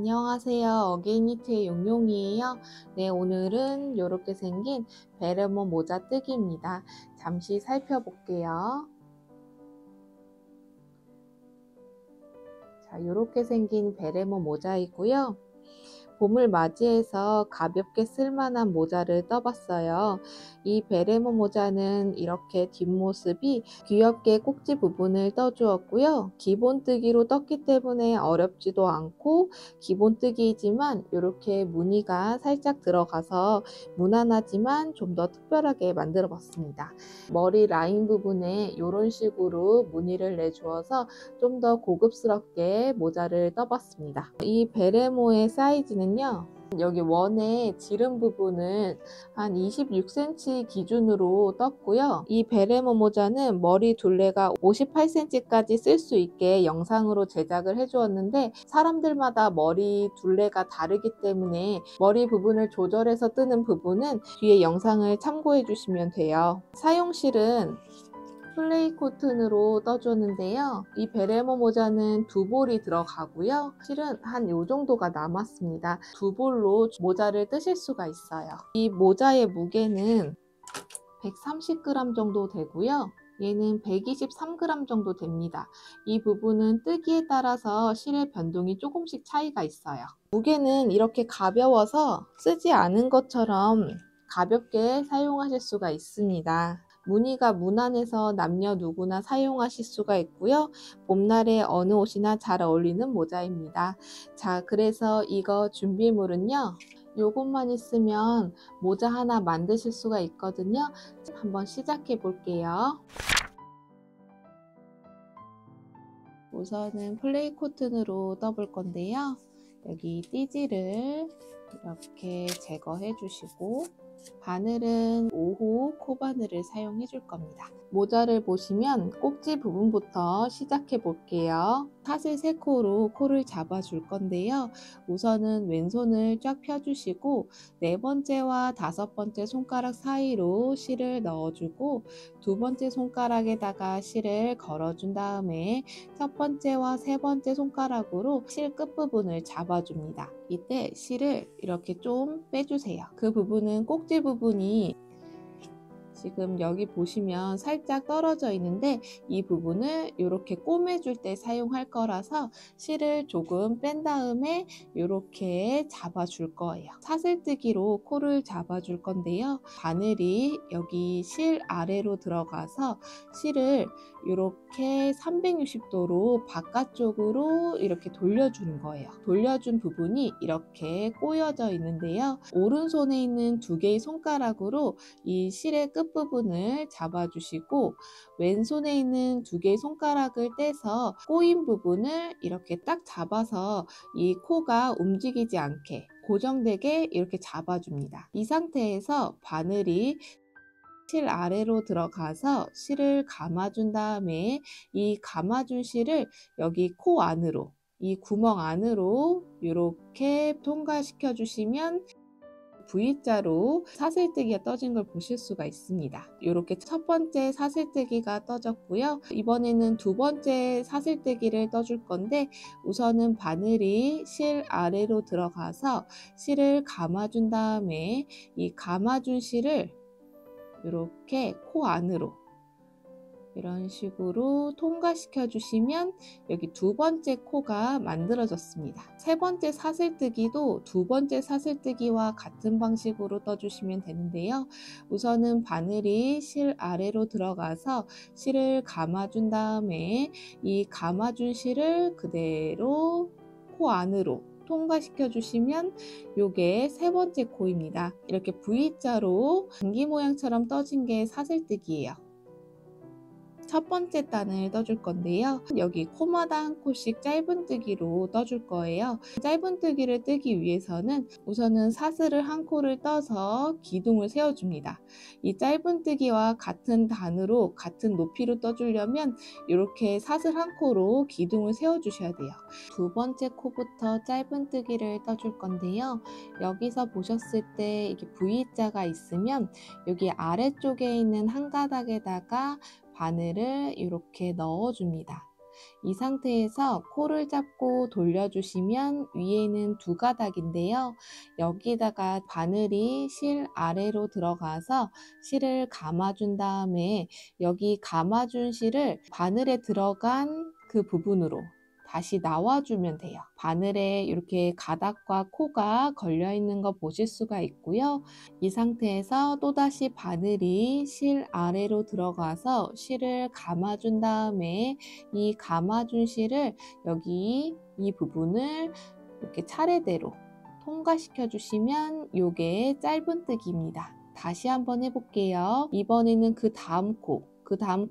안녕하세요. 어게인니트의 용용이에요. 네, 오늘은 이렇게 생긴 베레모 모자 뜨기입니다. 잠시 살펴볼게요. 자, 이렇게 생긴 베레모 모자이고요. 봄을 맞이해서 가볍게 쓸만한 모자를 떠봤어요. 이 베레모 모자는 이렇게 뒷모습이 귀엽게 꼭지 부분을 떠주었고요. 기본 뜨기로 떴기 때문에 어렵지도 않고 기본 뜨기이지만 이렇게 무늬가 살짝 들어가서 무난하지만 좀 더 특별하게 만들어 봤습니다. 머리 라인 부분에 이런 식으로 무늬를 내주어서 좀 더 고급스럽게 모자를 떠봤습니다. 이 베레모의 사이즈는요, 여기 원의 지름 부분은 한 26cm 기준으로 떴고요. 이 베레모 모자는 머리 둘레가 58cm까지 쓸 수 있게 영상으로 제작을 해주었는데 사람들마다 머리 둘레가 다르기 때문에 머리 부분을 조절해서 뜨는 부분은 뒤에 영상을 참고해 주시면 돼요. 사용실은 플레이 코튼으로 떠줬는데요. 이 베레모 모자는 두 볼이 들어가고요. 실은 한 요 정도가 남았습니다. 두 볼로 모자를 뜨실 수가 있어요. 이 모자의 무게는 130g 정도 되고요. 얘는 123g 정도 됩니다. 이 부분은 뜨기에 따라서 실의 변동이 조금씩 차이가 있어요. 무게는 이렇게 가벼워서 쓰지 않은 것처럼 가볍게 사용하실 수가 있습니다. 무늬가 무난해서 남녀 누구나 사용하실 수가 있고요. 봄날에 어느 옷이나 잘 어울리는 모자입니다. 자, 그래서 이거 준비물은요, 요것만 있으면 모자 하나 만드실 수가 있거든요. 한번 시작해 볼게요. 우선은 플레이 코튼으로 떠볼 건데요. 여기 띠지를 이렇게 제거해 주시고 바늘은 5호 코바늘을 사용해 줄 겁니다. 모자를 보시면 꼭지 부분부터 시작해 볼게요. 사슬 3코로 코를 잡아 줄 건데요. 우선은 왼손을 쫙 펴주시고 네 번째와 다섯 번째 손가락 사이로 실을 넣어주고 두 번째 손가락에다가 실을 걸어준 다음에 첫 번째와 세 번째 손가락으로 실 끝부분을 잡아줍니다. 이때 실을 이렇게 좀 빼주세요. 그 부분은 꼭지 부분이 지금 여기 보시면 살짝 떨어져 있는데 이 부분을 이렇게 꼬매줄 때 사용할 거라서 실을 조금 뺀 다음에 이렇게 잡아줄 거예요. 사슬뜨기로 코를 잡아줄 건데요. 바늘이 여기 실 아래로 들어가서 실을 이렇게 360도로 바깥쪽으로 이렇게 돌려주는 거예요. 돌려준 부분이 이렇게 꼬여져 있는데요. 오른손에 있는 두 개의 손가락으로 이 실의 끝부분을 잡아주시고 왼손에 있는 두 개의 손가락을 떼서 꼬인 부분을 이렇게 딱 잡아서 이 코가 움직이지 않게 고정되게 이렇게 잡아줍니다. 이 상태에서 바늘이 실 아래로 들어가서 실을 감아준 다음에 이 감아준 실을 여기 코 안으로, 이 구멍 안으로 이렇게 통과시켜 주시면 V자로 사슬뜨기가 떠진 걸 보실 수가 있습니다. 이렇게 첫 번째 사슬뜨기가 떠졌고요. 이번에는 두 번째 사슬뜨기를 떠줄 건데 우선은 바늘이 실 아래로 들어가서 실을 감아준 다음에 이 감아준 실을 이렇게 코 안으로 이런 식으로 통과시켜 주시면 여기 두 번째 코가 만들어졌습니다. 세 번째 사슬뜨기도 두 번째 사슬뜨기와 같은 방식으로 떠주시면 되는데요. 우선은 바늘이 실 아래로 들어가서 실을 감아준 다음에 이 감아준 실을 그대로 코 안으로 통과시켜 주시면 요게 세 번째 코입니다. 이렇게 V자로 당기 모양처럼 떠진 게 사슬뜨기예요. 첫 번째 단을 떠줄 건데요. 여기 코마다 한 코씩 짧은뜨기로 떠줄 거예요. 짧은뜨기를 뜨기 위해서는 우선은 사슬을 한 코를 떠서 기둥을 세워줍니다. 이 짧은뜨기와 같은 단으로 같은 높이로 떠주려면 이렇게 사슬 한 코로 기둥을 세워주셔야 돼요. 두 번째 코부터 짧은뜨기를 떠줄 건데요. 여기서 보셨을 때 이게 V자가 있으면 여기 아래쪽에 있는 한 가닥에다가 바늘을 이렇게 넣어줍니다. 이 상태에서 코를 잡고 돌려주시면 위에는 두 가닥인데요. 여기다가 바늘이 실 아래로 들어가서 실을 감아준 다음에 여기 감아준 실을 바늘에 들어간 그 부분으로 다시 나와주면 돼요. 바늘에 이렇게 가닥과 코가 걸려 있는 거 보실 수가 있고요. 이 상태에서 또다시 바늘이 실 아래로 들어가서 실을 감아준 다음에 이 감아준 실을 여기 이 부분을 이렇게 차례대로 통과시켜 주시면 요게 짧은뜨기입니다. 다시 한번 해볼게요. 이번에는 그 다음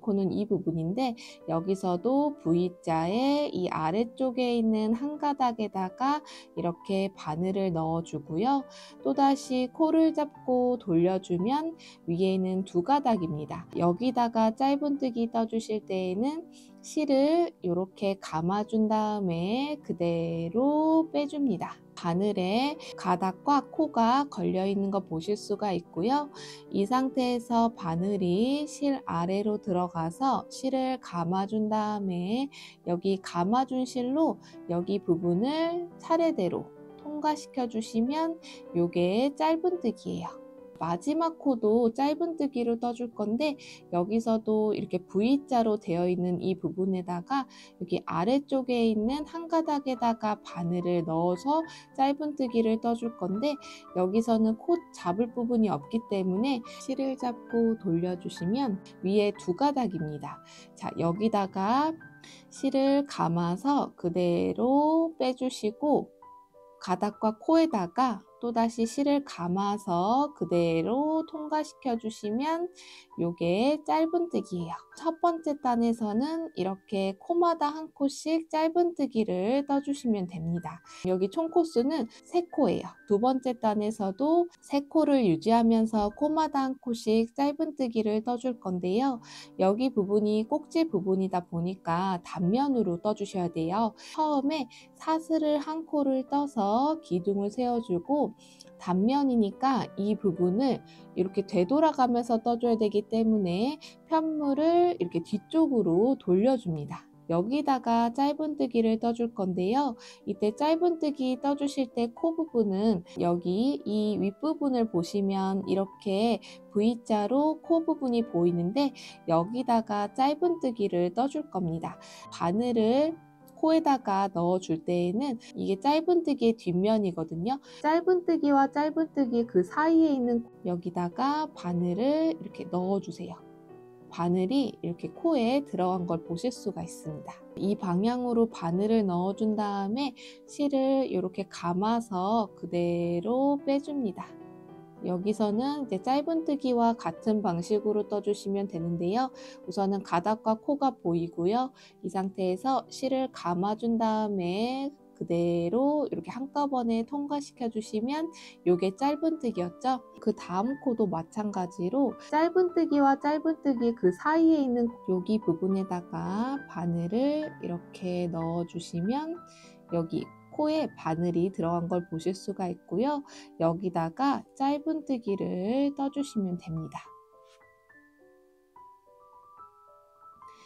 코는 이 부분인데 여기서도 V자의 이 아래쪽에 있는 한 가닥에다가 이렇게 바늘을 넣어주고요. 또다시 코를 잡고 돌려주면 위에는 두 가닥입니다. 여기다가 짧은뜨기 떠주실 때에는 실을 이렇게 감아준 다음에 그대로 빼줍니다. 바늘에 가닥과 코가 걸려 있는 거 보실 수가 있고요. 이 상태에서 바늘이 실 아래로 들어가서 실을 감아준 다음에 여기 감아준 실로 여기 부분을 차례대로 통과시켜 주시면 요게 짧은뜨기예요. 마지막 코도 짧은뜨기로 떠줄 건데 여기서도 이렇게 V자로 되어 있는 이 부분에다가 여기 아래쪽에 있는 한 가닥에다가 바늘을 넣어서 짧은뜨기를 떠줄 건데 여기서는 코 잡을 부분이 없기 때문에 실을 잡고 돌려주시면 위에 두 가닥입니다. 자, 여기다가 실을 감아서 그대로 빼주시고 가닥과 코에다가 또다시 실을 감아서 그대로 통과시켜 주시면 요게 짧은뜨기예요. 첫 번째 단에서는 이렇게 코마다 한 코씩 짧은뜨기를 떠주시면 됩니다. 여기 총 코수는 3코예요. 두 번째 단에서도 3코를 유지하면서 코마다 한 코씩 짧은뜨기를 떠줄 건데요. 여기 부분이 꼭지 부분이다 보니까 단면으로 떠주셔야 돼요. 처음에 사슬을 한 코를 떠서 기둥을 세워주고 단면이니까 이 부분을 이렇게 되돌아가면서 떠줘야 되기 때문에 편물을 이렇게 뒤쪽으로 돌려줍니다. 여기다가 짧은뜨기를 떠줄 건데요. 이때 짧은뜨기 떠주실 때 코 부분은 여기 이 윗부분을 보시면 이렇게 V자로 코 부분이 보이는데 여기다가 짧은뜨기를 떠줄 겁니다. 바늘을 코에다가 넣어줄 때에는 이게 짧은뜨기의 뒷면이거든요. 짧은뜨기와 짧은뜨기 그 사이에 있는 여기다가 바늘을 이렇게 넣어주세요. 바늘이 이렇게 코에 들어간 걸 보실 수가 있습니다. 이 방향으로 바늘을 넣어준 다음에 실을 이렇게 감아서 그대로 빼줍니다. 여기서는 이제 짧은뜨기와 같은 방식으로 떠주시면 되는데요. 우선은 가닥과 코가 보이고요. 이 상태에서 실을 감아준 다음에 그대로 이렇게 한꺼번에 통과시켜 주시면 이게 짧은뜨기였죠. 그 다음 코도 마찬가지로 짧은뜨기와 짧은뜨기 그 사이에 있는 여기 부분에다가 바늘을 이렇게 넣어 주시면 여기 코에 바늘이 들어간 걸 보실 수가 있고요. 여기다가 짧은뜨기를 떠주시면 됩니다.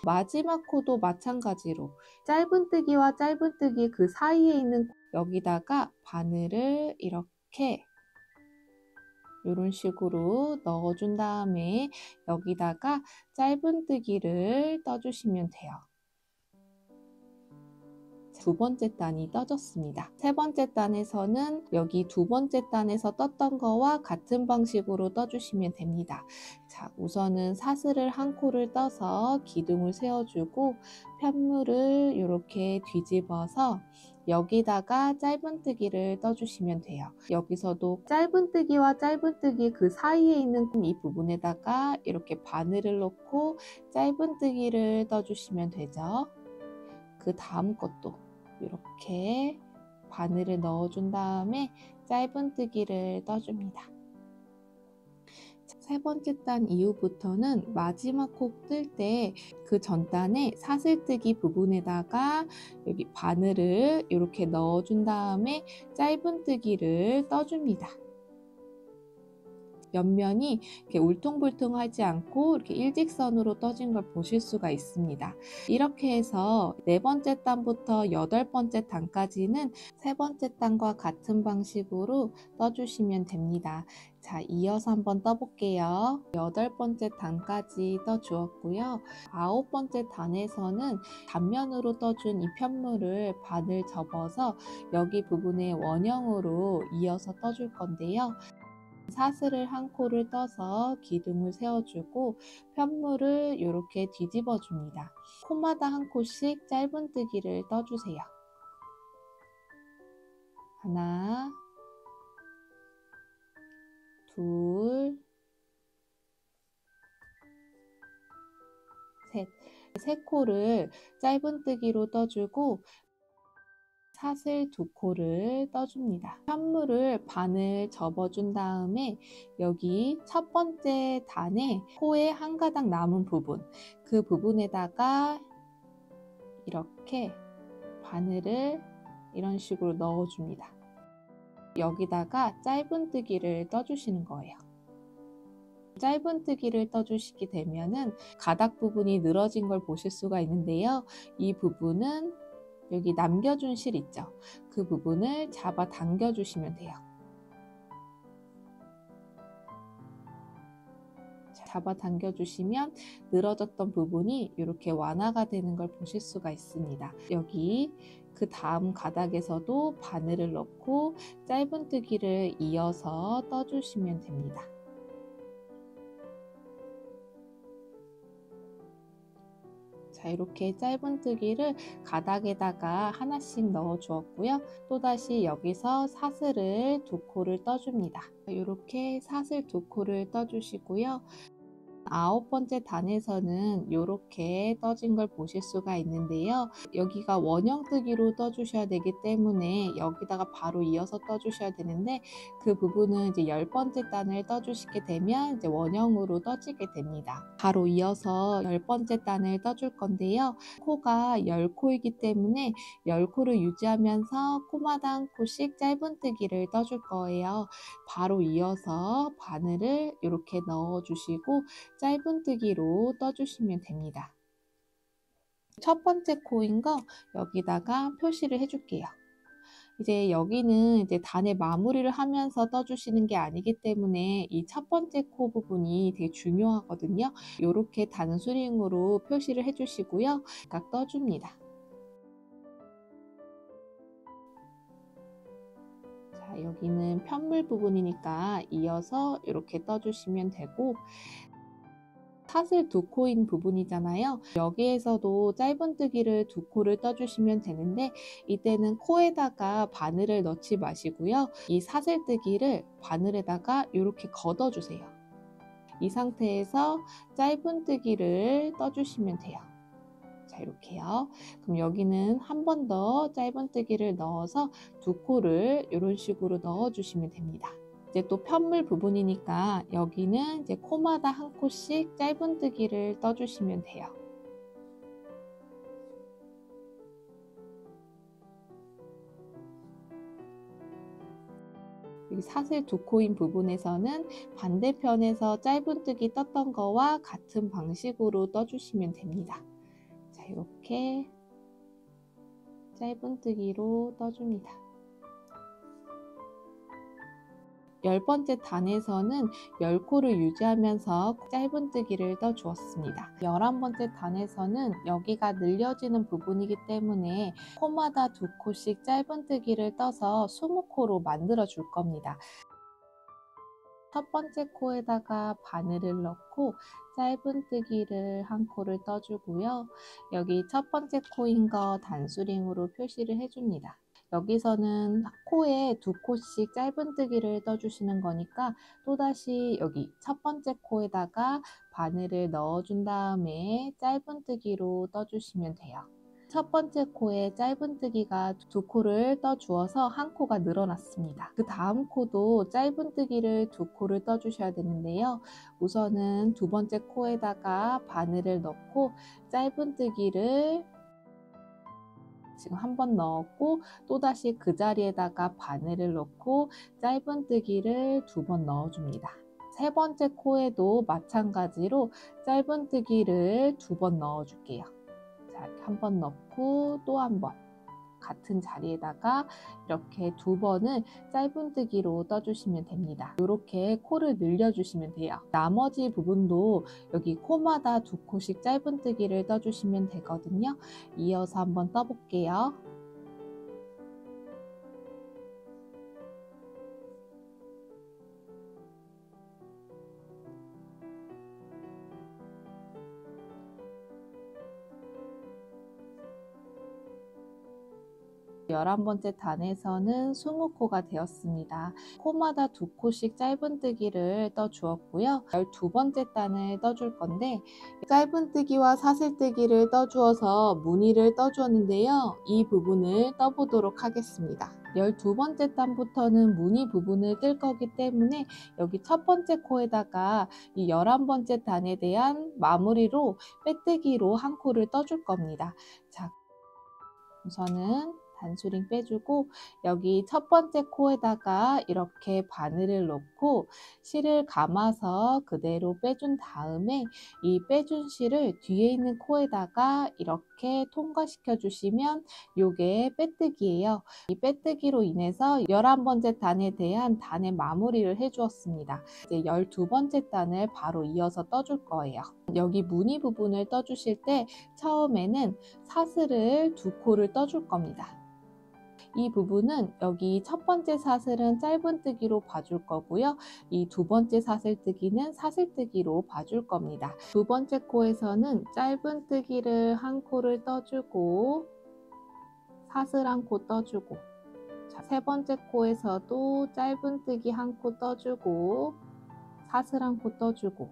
마지막 코도 마찬가지로 짧은뜨기와 짧은뜨기 그 사이에 있는 여기다가 바늘을 이렇게 이런 식으로 넣어준 다음에 여기다가 짧은뜨기를 떠주시면 돼요. 두 번째 단이 떠졌습니다. 세 번째 단에서는 여기 두 번째 단에서 떴던 거와 같은 방식으로 떠주시면 됩니다. 자, 우선은 사슬을 한 코를 떠서 기둥을 세워주고 편물을 이렇게 뒤집어서 여기다가 짧은뜨기를 떠주시면 돼요. 여기서도 짧은뜨기와 짧은뜨기 그 사이에 있는 이 부분에다가 이렇게 바늘을 넣고 짧은뜨기를 떠주시면 되죠. 그 다음 것도 이렇게 바늘을 넣어준 다음에 짧은뜨기를 떠줍니다. 세 번째 단 이후부터는 마지막 코 뜰 때 그 전 단에 사슬뜨기 부분에다가 여기 바늘을 이렇게 넣어준 다음에 짧은뜨기를 떠줍니다. 옆면이 이렇게 울퉁불퉁하지 않고 이렇게 일직선으로 떠진 걸 보실 수가 있습니다. 이렇게 해서 네 번째 단부터 여덟 번째 단까지는 세 번째 단과 같은 방식으로 떠주시면 됩니다. 자, 이어서 한번 떠볼게요. 여덟 번째 단까지 떠주었고요. 아홉 번째 단에서는 단면으로 떠준 이 편물을 반을 접어서 여기 부분에 원형으로 이어서 떠줄 건데요. 사슬을 한 코를 떠서 기둥을 세워주고 편물을 이렇게 뒤집어 줍니다. 코마다 한 코씩 짧은뜨기를 떠주세요. 하나, 둘, 셋. 세 코를 짧은뜨기로 떠주고 사슬 두 코를 떠줍니다. 편물을 반을 접어준 다음에 여기 첫 번째 단에 코에 한 가닥 남은 부분, 그 부분에다가 이렇게 바늘을 이런 식으로 넣어줍니다. 여기다가 짧은뜨기를 떠주시는 거예요. 짧은뜨기를 떠주시게 되면은 가닥 부분이 늘어진 걸 보실 수가 있는데요. 이 부분은 여기 남겨준 실 있죠? 그 부분을 잡아 당겨 주시면 돼요. 잡아 당겨 주시면 늘어졌던 부분이 이렇게 완화가 되는 걸 보실 수가 있습니다. 여기 그 다음 가닥에서도 바늘을 넣고 짧은뜨기를 이어서 떠주시면 됩니다. 자, 이렇게 짧은뜨기를 가닥에다가 하나씩 넣어 주었고요. 또다시 여기서 사슬을 두 코를 떠줍니다. 이렇게 사슬 두 코를 떠주시고요. 아홉 번째 단에서는 이렇게 떠진 걸 보실 수가 있는데요. 여기가 원형뜨기로 떠주셔야 되기 때문에 여기다가 바로 이어서 떠주셔야 되는데 그 부분은 이제 열 번째 단을 떠주시게 되면 이제 원형으로 떠지게 됩니다. 바로 이어서 열 번째 단을 떠줄 건데요. 코가 10코이기 때문에 10코를 유지하면서 코마다 한 코씩 짧은뜨기를 떠줄 거예요. 바로 이어서 바늘을 이렇게 넣어주시고 짧은뜨기로 떠주시면 됩니다. 첫 번째 코인 거 여기다가 표시를 해줄게요. 이제 여기는 이제 단의 마무리를 하면서 떠주시는 게 아니기 때문에 이 첫 번째 코 부분이 되게 중요하거든요. 이렇게 단수링으로 표시를 해주시고요. 각 떠줍니다. 자, 여기는 편물 부분이니까 이어서 이렇게 떠주시면 되고, 사슬 두 코인 부분이잖아요. 여기에서도 짧은뜨기를 두 코를 떠주시면 되는데 이때는 코에다가 바늘을 넣지 마시고요. 이 사슬뜨기를 바늘에다가 이렇게 걷어주세요. 이 상태에서 짧은뜨기를 떠주시면 돼요. 자, 이렇게요. 그럼 여기는 한 번 더 짧은뜨기를 넣어서 두 코를 이런 식으로 넣어주시면 됩니다. 이제 또 편물 부분이니까 여기는 이제 코마다 한 코씩 짧은뜨기를 떠주시면 돼요. 여기 사슬 두 코인 부분에서는 반대편에서 짧은뜨기 떴던 거와 같은 방식으로 떠주시면 됩니다. 자, 이렇게 짧은뜨기로 떠줍니다. 열 번째 단에서는 10코를 유지하면서 짧은뜨기를 떠주었습니다. 11번째 단에서는 여기가 늘려지는 부분이기 때문에 코마다 두 코씩 짧은뜨기를 떠서 20코로 만들어 줄 겁니다. 첫 번째 코에다가 바늘을 넣고 짧은뜨기를 한 코를 떠주고요. 여기 첫 번째 코인 거 단수링으로 표시를 해줍니다. 여기서는 코에 두 코씩 짧은뜨기를 떠주시는 거니까 또다시 여기 첫 번째 코에다가 바늘을 넣어준 다음에 짧은뜨기로 떠주시면 돼요. 첫 번째 코에 짧은뜨기가 두 코를 떠주어서 한 코가 늘어났습니다. 그 다음 코도 짧은뜨기를 두 코를 떠주셔야 되는데요. 우선은 두 번째 코에다가 바늘을 넣고 짧은뜨기를 지금 한 번 넣었고 또다시 그 자리에다가 바늘을 넣고 짧은뜨기를 두 번 넣어줍니다. 세 번째 코에도 마찬가지로 짧은뜨기를 2번 넣어줄게요. 자, 한 번 넣고 또 한 번. 같은 자리에다가 이렇게 2번을 짧은뜨기로 떠주시면 됩니다. 이렇게 코를 늘려주시면 돼요. 나머지 부분도 여기 코마다 2코씩 짧은뜨기를 떠주시면 되거든요. 이어서 한번 떠볼게요. 11번째 단에서는 20코가 되었습니다. 코마다 2코씩 짧은뜨기를 떠주었고요. 12번째 단을 떠줄 건데 짧은뜨기와 사슬뜨기를 떠주어서 무늬를 떠주었는데요. 이 부분을 떠보도록 하겠습니다. 12번째 단부터는 무늬 부분을 뜰 거기 때문에 여기 첫 번째 코에다가 이 11번째 단에 대한 마무리로 빼뜨기로 한 코를 떠줄 겁니다. 자, 우선은 단수링 빼주고 여기 첫 번째 코에다가 이렇게 바늘을 넣고 실을 감아서 그대로 빼준 다음에 이 빼준 실을 뒤에 있는 코에다가 이렇게 통과시켜 주시면 요게 빼뜨기예요. 이 빼뜨기로 인해서 11번째 단에 대한 단의 마무리를 해 주었습니다. 이제 12번째 단을 바로 이어서 떠줄 거예요. 여기 무늬 부분을 떠주실 때 처음에는 사슬을 2코를 떠줄 겁니다. 이 부분은 여기 첫 번째 사슬은 짧은뜨기로 봐줄 거고요. 이 2번째 사슬뜨기는 사슬뜨기로 봐줄 겁니다. 2번째 코에서는 짧은뜨기를 한 코를 떠주고 사슬 한 코 떠주고, 자, 세 번째 코에서도 짧은뜨기 한 코 떠주고 사슬 한 코 떠주고,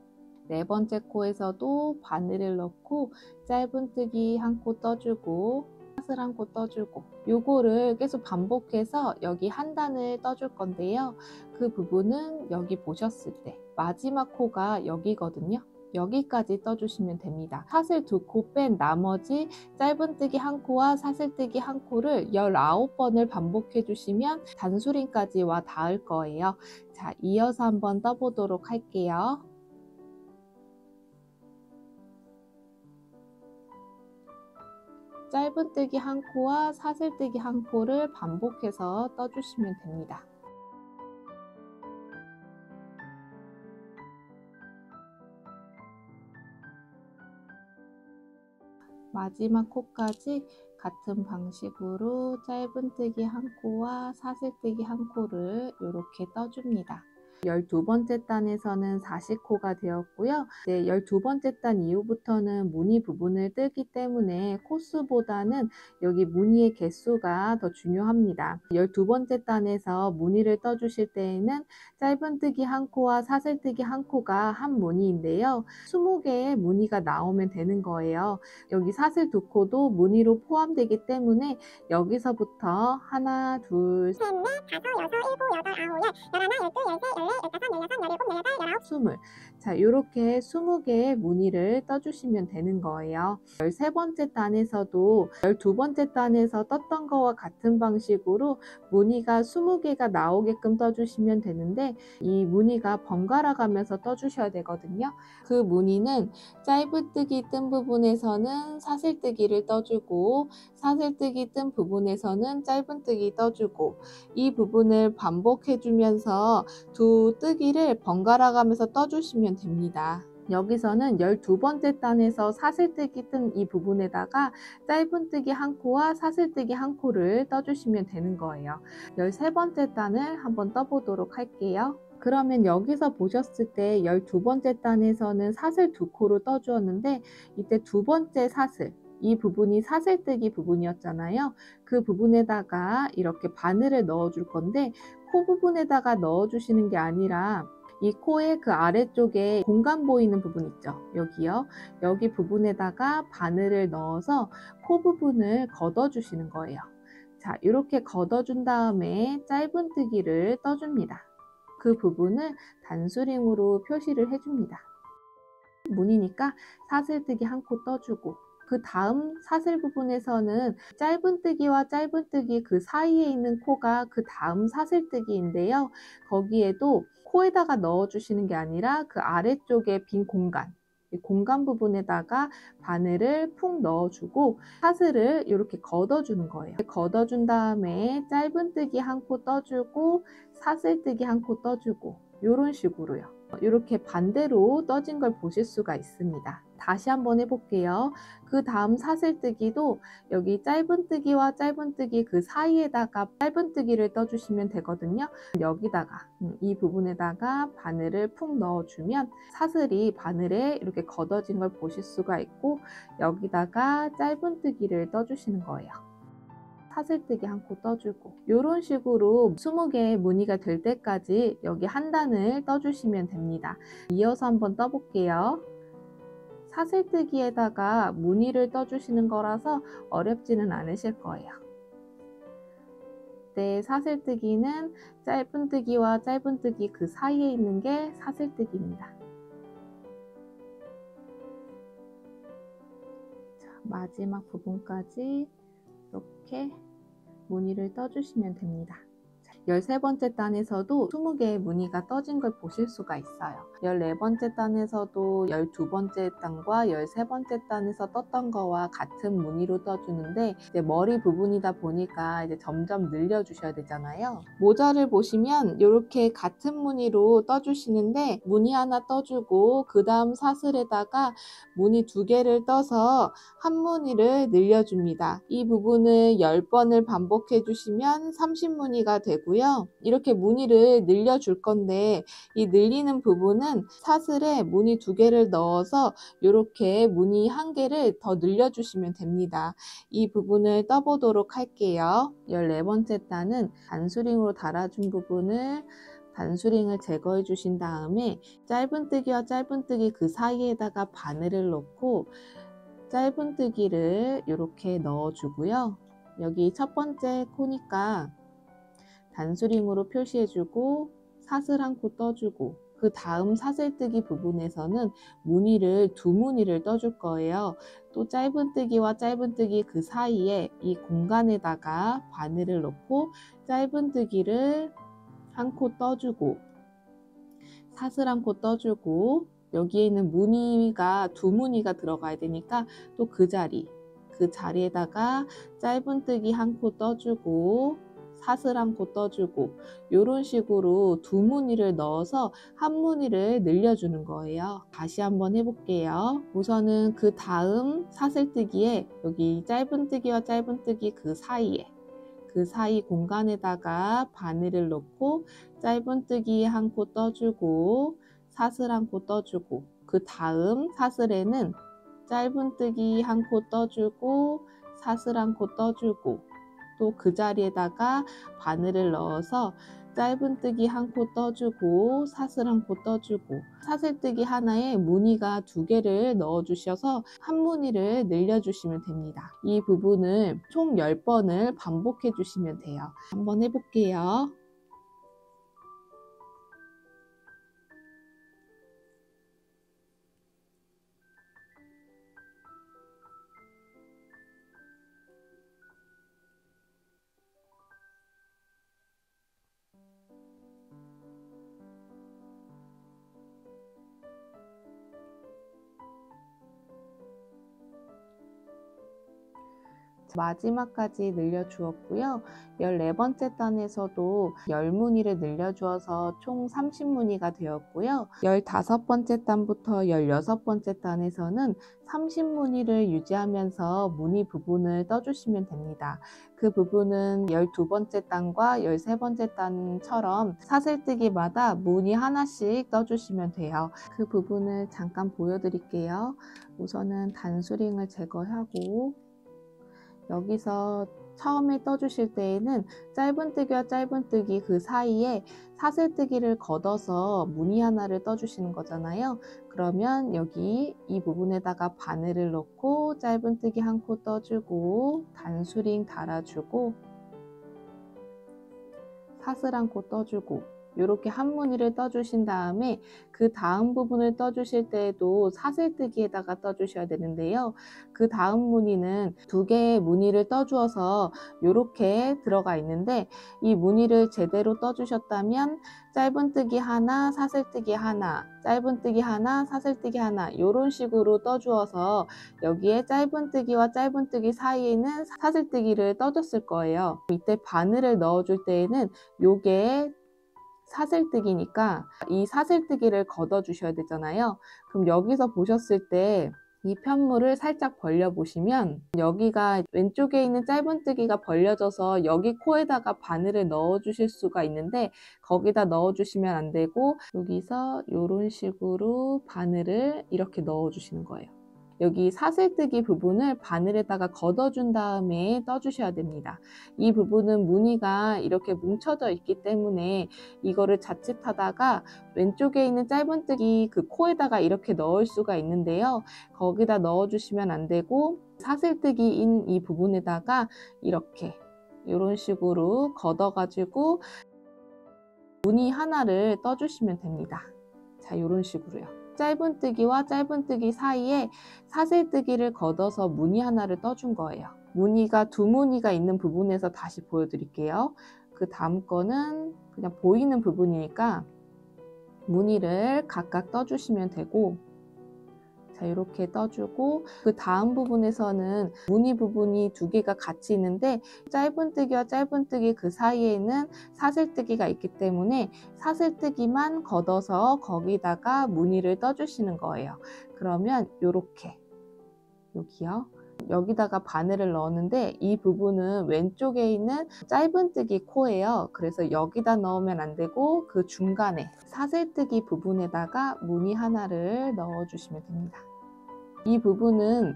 네 번째 코에서도 바늘을 넣고 짧은뜨기 한 코 떠주고 사슬 한 코 떠주고, 요거를 계속 반복해서 여기 한 단을 떠줄 건데요. 그 부분은 여기 보셨을 때 마지막 코가 여기거든요. 여기까지 떠주시면 됩니다. 사슬 2코 뺀 나머지 짧은뜨기 한 코와 사슬뜨기 한 코를 19번을 반복해 주시면 단수링까지 와 닿을 거예요. 자, 이어서 한번 떠보도록 할게요. 짧은뜨기 한 코와 사슬뜨기 한 코를 반복해서 떠주시면 됩니다. 마지막 코까지 같은 방식으로 짧은뜨기 한 코와 사슬뜨기 한 코를 이렇게 떠줍니다. 12번째 단에서는 40코가 되었고요. 이제 12번째 단 이후부터는 무늬 부분을 뜨기 때문에 코수보다는 여기 무늬의 개수가 더 중요합니다. 12번째 단에서 무늬를 떠주실 때에는 짧은뜨기 한 코와 사슬뜨기 한 코가 한 무늬인데요. 20개의 무늬가 나오면 되는 거예요. 여기 사슬 2코도 무늬로 포함되기 때문에 여기서부터 하나, 둘, 셋, 넷, 다섯, 여섯, 일곱, 여덟, 아홉, 열, 열하나, 열둘, 열셋, 열넷, 15, 16, 17, 18, 19. 자, 이렇게 20개의 무늬를 떠주시면 되는 거예요. 13번째 단에서도 12번째 단에서 떴던 거와 같은 방식으로 무늬가 20개가 나오게끔 떠주시면 되는데 이 무늬가 번갈아 가면서 떠주셔야 되거든요. 그 무늬는 짧은뜨기 뜬 부분에서는 사슬뜨기를 떠주고 사슬뜨기 뜬 부분에서는 짧은뜨기 떠주고, 이 부분을 반복해주면서 두 뜨기를 번갈아 가면서 떠주시면 됩니다. 여기서는 12번째 단에서 사슬뜨기 뜬 이 부분에다가 짧은뜨기 한 코와 사슬뜨기 한 코를 떠주시면 되는 거예요. 13번째 단을 한번 떠보도록 할게요. 그러면 여기서 보셨을 때 12번째 단에서는 사슬 2코를 떠주었는데 이때 두 번째 사슬, 이 부분이 사슬뜨기 부분이었잖아요. 그 부분에다가 이렇게 바늘을 넣어 줄 건데 코 부분에다가 넣어 주시는 게 아니라 이 코의 그 아래쪽에 공간 보이는 부분 있죠? 여기요. 여기 부분에다가 바늘을 넣어서 코 부분을 걷어 주시는 거예요. 자, 이렇게 걷어 준 다음에 짧은뜨기를 떠줍니다. 그 부분을 단수링으로 표시를 해줍니다. 무늬니까 사슬뜨기 한 코 떠주고 그 다음 사슬 부분에서는 짧은뜨기와 짧은뜨기 그 사이에 있는 코가 그 다음 사슬뜨기인데요. 거기에도 코에다가 넣어주시는 게 아니라 그 아래쪽에 빈 공간, 이 공간 부분에다가 바늘을 푹 넣어주고 사슬을 이렇게 걷어주는 거예요. 걷어준 다음에 짧은뜨기 한 코 떠주고 사슬뜨기 한 코 떠주고 이런 식으로요. 이렇게 반대로 떠진 걸 보실 수가 있습니다. 다시 한번 해볼게요. 그 다음 사슬뜨기도 여기 짧은뜨기와 짧은뜨기 그 사이에다가 짧은뜨기를 떠주시면 되거든요. 여기다가 이 부분에다가 바늘을 푹 넣어주면 사슬이 바늘에 이렇게 걷어진 걸 보실 수가 있고, 여기다가 짧은뜨기를 떠주시는 거예요. 사슬뜨기 한 코 떠주고 이런 식으로 20개의 무늬가 될 때까지 여기 한 단을 떠주시면 됩니다. 이어서 한번 떠볼게요. 사슬뜨기에다가 무늬를 떠주시는 거라서 어렵지는 않으실 거예요. 네, 사슬뜨기는 짧은뜨기와 짧은뜨기 그 사이에 있는 게 사슬뜨기입니다. 자, 마지막 부분까지 이렇게 무늬를 떠주시면 됩니다. 13번째 단에서도 20개의 무늬가 떠진 걸 보실 수가 있어요. 14번째 단에서도 12번째 단과 13번째 단에서 떴던 거와 같은 무늬로 떠주는데, 이제 머리 부분이다 보니까 이제 점점 늘려주셔야 되잖아요. 모자를 보시면 이렇게 같은 무늬로 떠주시는데, 무늬 하나 떠주고 그 다음 사슬에다가 무늬 2개를 떠서 한 무늬를 늘려줍니다. 이 부분을 10번을 반복해 주시면 30무늬가 되고요. 이렇게 무늬를 늘려줄 건데, 이 늘리는 부분은 사슬에 무늬 2개를 넣어서 이렇게 무늬 1개를 더 늘려주시면 됩니다. 이 부분을 떠보도록 할게요. 14번째 단은 단수링으로 달아준 부분을 단수링을 제거해 주신 다음에 짧은뜨기와 짧은뜨기 그 사이에다가 바늘을 넣고 짧은뜨기를 이렇게 넣어주고요. 여기 첫 번째 코니까 단수링으로 표시해주고 사슬 한 코 떠주고, 그 다음 사슬뜨기 부분에서는 무늬를 2무늬를 떠줄 거예요. 또 짧은뜨기와 짧은뜨기 그 사이에 이 공간에다가 바늘을 넣고 짧은뜨기를 한 코 떠주고 사슬 한 코 떠주고, 여기에 있는 무늬가 2무늬가 들어가야 되니까 또 그 자리에다가 짧은뜨기 한 코 떠주고 사슬 한 코 떠주고 이런 식으로 2무늬를 넣어서 한 무늬를 늘려주는 거예요. 다시 한번 해볼게요. 우선은 그 다음 사슬뜨기에 여기 짧은뜨기와 짧은뜨기 그 사이 공간에다가 바늘을 넣고 짧은뜨기 한 코 떠주고 사슬 한 코 떠주고, 그 다음 사슬에는 짧은뜨기 한 코 떠주고 사슬 한 코 떠주고, 또 그 자리에다가 바늘을 넣어서 짧은뜨기 한 코 떠주고 사슬 한 코 떠주고, 사슬뜨기 하나에 무늬가 2개를 넣어 주셔서 한 무늬를 늘려 주시면 됩니다. 이 부분을 총 10번을 반복해 주시면 돼요. 한번 해볼게요. 마지막까지 늘려주었고요. 14번째 단에서도 10무늬를 늘려주어서 총 30무늬가 되었고요. 15번째 단부터 16번째 단에서는 30무늬를 유지하면서 무늬 부분을 떠주시면 됩니다. 그 부분은 12번째 단과 13번째 단처럼 사슬뜨기마다 무늬 하나씩 떠주시면 돼요. 그 부분을 잠깐 보여드릴게요. 우선은 단수링을 제거하고, 여기서 처음에 떠주실 때에는 짧은뜨기와 짧은뜨기 그 사이에 사슬뜨기를 걷어서 무늬 하나를 떠주시는 거잖아요. 그러면 여기 이 부분에다가 바늘을 넣고 짧은뜨기 한 코 떠주고 단수링 달아주고 사슬 한 코 떠주고 이렇게 한 무늬를 떠주신 다음에 그 다음 부분을 떠주실 때에도 사슬뜨기에다가 떠주셔야 되는데요. 그 다음 무늬는 두 개의 무늬를 떠주어서 이렇게 들어가 있는데, 이 무늬를 제대로 떠주셨다면 짧은뜨기 하나, 사슬뜨기 하나, 짧은뜨기 하나, 사슬뜨기 하나 이런 식으로 떠주어서 여기에 짧은뜨기와 짧은뜨기 사이에는 사슬뜨기를 떠줬을 거예요. 이때 바늘을 넣어줄 때에는 요게 사슬뜨기니까 이 사슬뜨기를 걷어 주셔야 되잖아요. 그럼 여기서 보셨을 때 이 편물을 살짝 벌려 보시면 여기가 왼쪽에 있는 짧은뜨기가 벌려져서 여기 코에다가 바늘을 넣어 주실 수가 있는데, 거기다 넣어 주시면 안 되고 여기서 이런 식으로 바늘을 이렇게 넣어 주시는 거예요. 여기 사슬뜨기 부분을 바늘에다가 걷어준 다음에 떠주셔야 됩니다. 이 부분은 무늬가 이렇게 뭉쳐져 있기 때문에 이거를 자칫하다가 왼쪽에 있는 짧은뜨기 그 코에다가 이렇게 넣을 수가 있는데요. 거기다 넣어주시면 안 되고 사슬뜨기인 이 부분에다가 이렇게 이런 식으로 걷어가지고 무늬 하나를 떠주시면 됩니다. 자, 이런 식으로요. 짧은뜨기와 짧은뜨기 사이에 사슬뜨기를 걷어서 무늬 하나를 떠준 거예요. 무늬가 두 무늬가 있는 부분에서 다시 보여드릴게요. 그 다음 거는 그냥 보이는 부분이니까 무늬를 각각 떠주시면 되고, 자, 이렇게 떠주고 그 다음 부분에서는 무늬 부분이 두 개가 같이 있는데 짧은뜨기와 짧은뜨기 그 사이에는 사슬뜨기가 있기 때문에 사슬뜨기만 걷어서 거기다가 무늬를 떠주시는 거예요. 그러면 이렇게 여기요. 여기다가 바늘을 넣었는데 이 부분은 왼쪽에 있는 짧은뜨기 코예요. 그래서 여기다 넣으면 안 되고 그 중간에 사슬뜨기 부분에다가 무늬 하나를 넣어주시면 됩니다. 이 부분은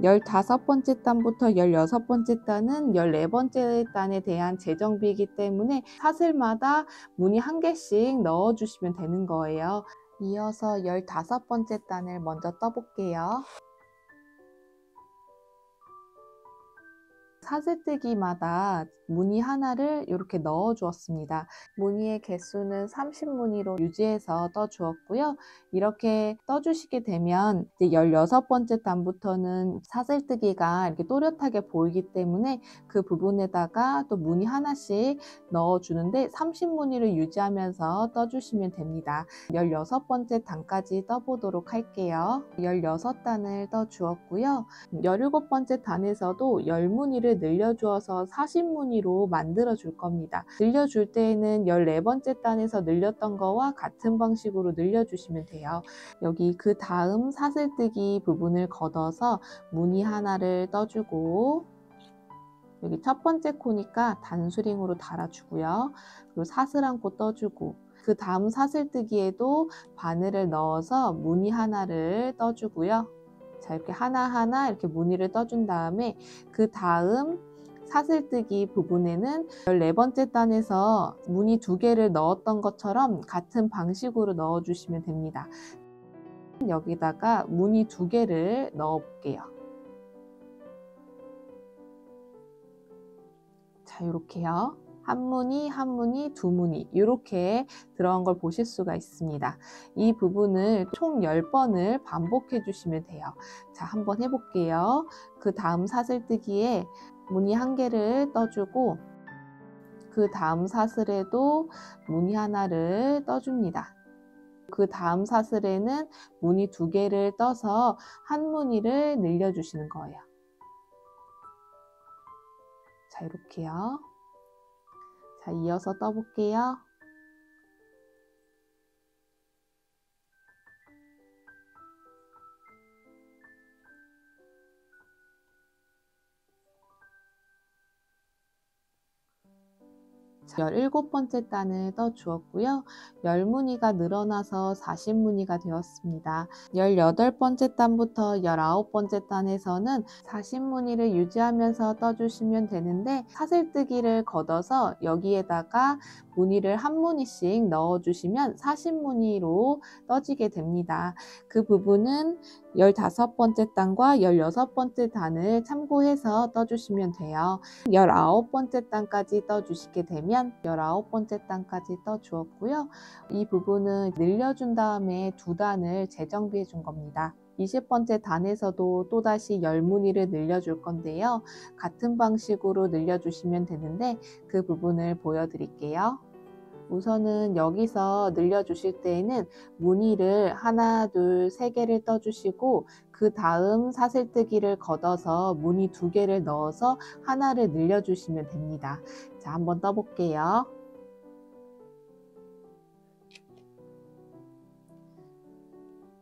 15번째 단부터 16번째 단은 14번째 단에 대한 재정비이기 때문에 사슬마다 무늬 한 개씩 넣어주시면 되는 거예요. 이어서 15번째 단을 먼저 떠볼게요. 사슬뜨기마다 무늬 하나를 이렇게 넣어 주었습니다. 무늬의 개수는 30무늬로 유지해서 떠 주었고요. 이렇게 떠 주시게 되면 이제 16번째 단부터는 사슬뜨기가 이렇게 또렷하게 보이기 때문에 그 부분에다가 또 무늬 하나씩 넣어 주는데 30무늬를 유지하면서 떠 주시면 됩니다. 16번째 단까지 떠 보도록 할게요. 16단을 떠 주었고요. 17번째 단에서도 10무늬를 늘려주어서 40무늬로 만들어 줄 겁니다. 늘려줄 때에는 14번째 단에서 늘렸던 거와 같은 방식으로 늘려주시면 돼요. 여기 그 다음 사슬뜨기 부분을 걷어서 무늬 하나를 떠주고, 여기 첫 번째 코니까 단수링으로 달아주고요. 그리고 사슬 한 코 떠주고, 그 다음 사슬뜨기에도 바늘을 넣어서 무늬 하나를 떠주고요. 자, 이렇게 하나하나 이렇게 무늬를 떠준 다음에 그 다음 사슬뜨기 부분에는 14번째 단에서 무늬 2개를 넣었던 것처럼 같은 방식으로 넣어주시면 됩니다. 여기다가 무늬 2개를 넣어 볼게요. 자, 이렇게요. 한 무늬, 한 무늬, 두 무늬 이렇게 들어간 걸 보실 수가 있습니다. 이 부분을 총 10번을 반복해 주시면 돼요. 자, 한번 해볼게요. 그 다음 사슬뜨기에 무늬 한 개를 떠주고 그 다음 사슬에도 무늬 하나를 떠줍니다. 그 다음 사슬에는 무늬 2개를 떠서 한 무늬를 늘려주시는 거예요. 자, 이렇게요. 자, 이어서 떠볼게요. 자, 17번째 단을 떠 주었고요. 10무늬가 늘어나서 40무늬가 되었습니다. 18번째 단부터 19번째 단에서는 40무늬를 유지하면서 떠주시면 되는데 사슬뜨기를 걷어서 여기에다가 무늬를 한 무늬씩 넣어주시면 40무늬로 떠지게 됩니다. 그 부분은 15번째 단과 16번째 단을 참고해서 떠주시면 돼요. 19번째 단까지 떠주시게 되면 되면 19번째 단까지 떠주었고요. 이 부분은 늘려준 다음에 2단을 재정비해 준 겁니다. 20번째 단에서도 또다시 열무늬를 늘려줄 건데요. 같은 방식으로 늘려주시면 되는데 그 부분을 보여드릴게요. 우선은 여기서 늘려주실 때에는 무늬를 하나, 둘, 3개를 떠주시고 그 다음 사슬뜨기를 걷어서 무늬 2개를 넣어서 하나를 늘려주시면 됩니다. 자, 한번 떠볼게요.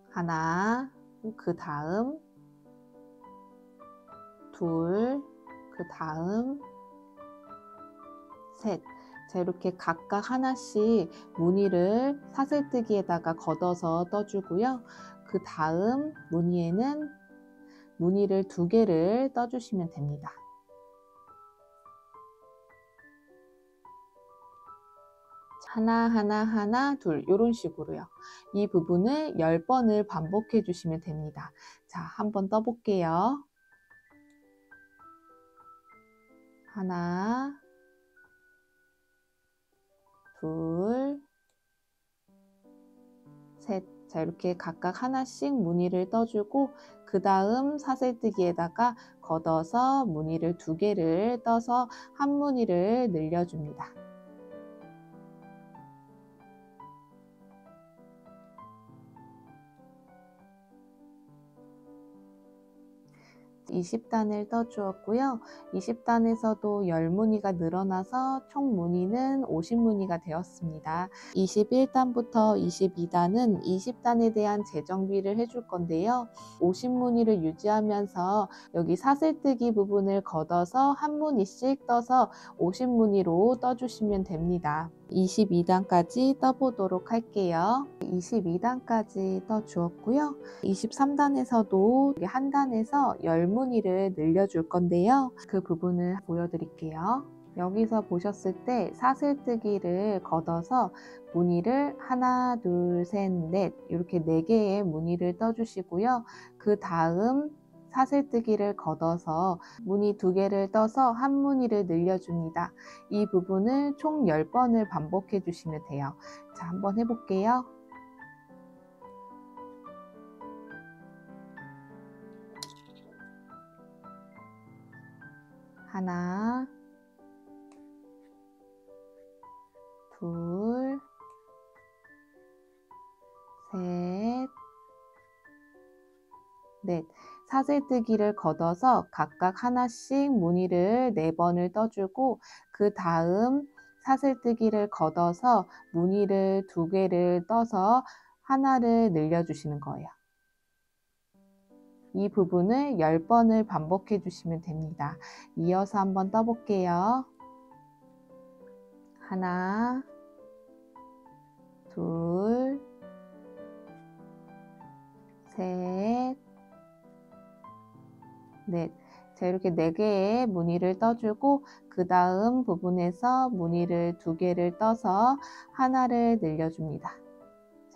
하나, 그 다음, 둘, 그 다음, 셋. 자, 이렇게 각각 하나씩 무늬를 사슬뜨기에다가 걷어서 떠주고요. 그 다음 무늬에는 무늬를 2개를 떠주시면 됩니다. 하나, 하나, 하나, 둘 이런 식으로요. 이 부분을 10번을 반복해 주시면 됩니다. 자, 한번 떠볼게요. 하나, 둘, 셋. 자, 이렇게 각각 하나씩 무늬를 떠주고 그 다음 사슬뜨기에다가 걷어서 무늬를 2개를 떠서 한 무늬를 늘려줍니다. 20단을 떠주었고요. 20단에서도 열무늬가 늘어나서 총 무늬는 50무늬가 되었습니다. 21단부터 22단은 20단에 대한 재정비를 해줄 건데요. 50무늬를 유지하면서 여기 사슬뜨기 부분을 걷어서 한 무늬씩 떠서 50무늬로 떠주시면 됩니다. 22단까지 떠보도록 할게요. 22단까지 떠주었고요. 23단에서도 한 단에서 열무늬를 늘려줄 건데요. 그 부분을 보여드릴게요. 여기서 보셨을 때 사슬뜨기를 걷어서 무늬를 하나, 둘, 셋, 넷 이렇게 4개의 무늬를 떠주시고요. 그 다음 사슬뜨기를 걷어서 무늬 2개를 떠서 한 무늬를 늘려줍니다. 이 부분을 총 10번을 반복해 주시면 돼요. 자, 한번 해볼게요. 하나, 둘, 셋, 넷. 사슬뜨기를 걷어서 각각 하나씩 무늬를 4번을 떠주고 그 다음 사슬뜨기를 걷어서 무늬를 2개를 떠서 하나를 늘려주시는 거예요. 이 부분을 10번을 반복해 주시면 됩니다. 이어서 한번 떠볼게요. 하나, 둘, 셋, 넷. 자, 이렇게 4개의 무늬를 떠주고 그 다음 부분에서 무늬를 2개를 떠서 하나를 늘려줍니다.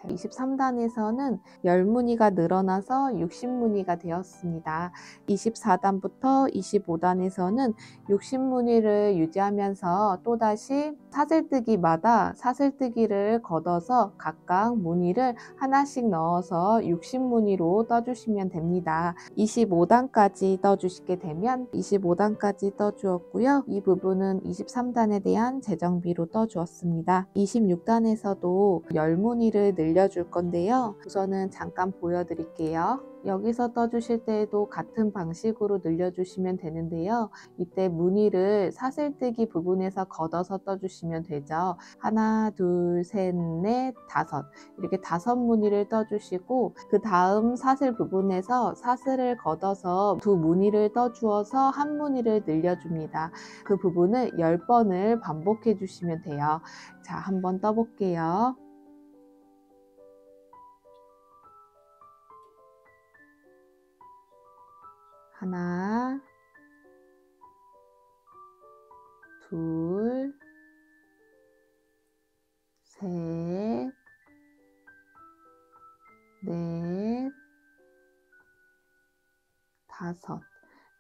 23단에서는 열무늬가 늘어나서 60무늬가 되었습니다. 24단부터 25단에서는 60무늬를 유지하면서 또다시 사슬뜨기마다 사슬뜨기를 걷어서 각각 무늬를 하나씩 넣어서 60무늬로 떠주시면 됩니다. 25단까지 떠주시게 되면 25단까지 떠주었고요. 이 부분은 23단에 대한 재정비로 떠주었습니다. 26단에서도 열무늬를 늘려줄 건데요. 우선은 잠깐 보여드릴게요. 여기서 떠주실 때에도 같은 방식으로 늘려주시면 되는데요. 이때 무늬를 사슬뜨기 부분에서 걷어서 떠주시면 되죠. 하나, 둘, 셋, 넷, 다섯 이렇게 5무늬를 떠주시고 그 다음 사슬 부분에서 사슬을 걷어서 2무늬를 떠주어서 한 무늬를 늘려줍니다. 그 부분을 10번을 반복해 주시면 돼요. 자, 한번 떠볼게요. 하나, 둘, 셋, 넷, 다섯.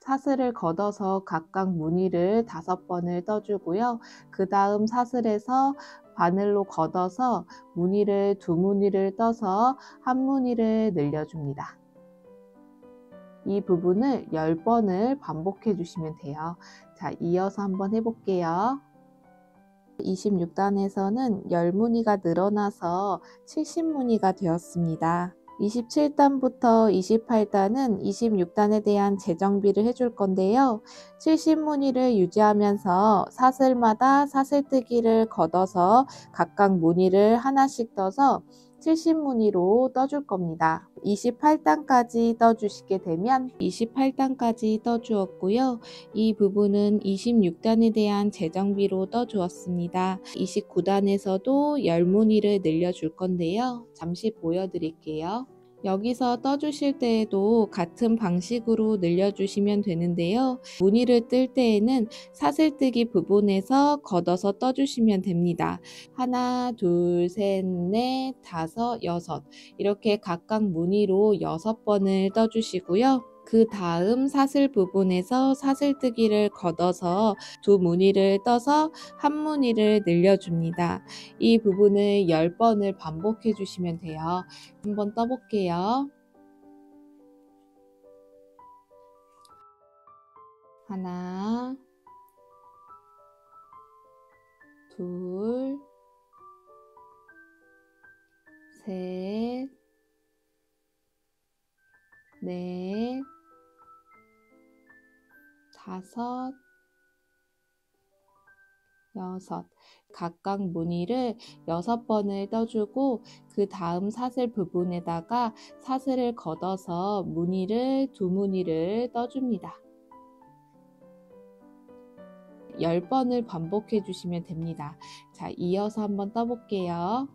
사슬을 걷어서 각각 무늬를 5번을 떠주고요. 그 다음 사슬에서 바늘로 걷어서 무늬를 2무늬를 떠서 한 무늬를 늘려줍니다. 이 부분을 10번을 반복해 주시면 돼요. 자, 이어서 한번 해볼게요. 26단에서는 10무늬가 늘어나서 70무늬가 되었습니다. 27단부터 28단은 26단에 대한 재정비를 해줄 건데요. 70무늬를 유지하면서 사슬마다 사슬뜨기를 걷어서 각각 무늬를 하나씩 떠서 70무늬로 떠줄 겁니다. 28단까지 떠주시게 되면 28단까지 떠주었고요. 이 부분은 26단에 대한 재정비로 떠주었습니다. 29단에서도 10무늬를 늘려줄 건데요. 잠시 보여드릴게요. 여기서 떠주실 때에도 같은 방식으로 늘려주시면 되는데요. 무늬를 뜰 때에는 사슬뜨기 부분에서 걷어서 떠주시면 됩니다. 하나, 둘, 셋, 넷, 다섯, 여섯 이렇게 각각 무늬로 6번을 떠주시고요. 그 다음 사슬 부분에서 사슬뜨기를 걷어서 2무늬를 떠서 한 무늬를 늘려줍니다. 이 부분을 10번을 반복해 주시면 돼요. 한번 떠볼게요. 하나, 둘, 셋, 넷, 다섯, 여섯. 각각 무늬를 6번을 떠주고 그 다음 사슬 부분에다가 사슬을 걷어서 무늬를 2무늬를 떠줍니다. 10번을 반복해 주시면 됩니다. 자, 이어서 한번 떠볼게요.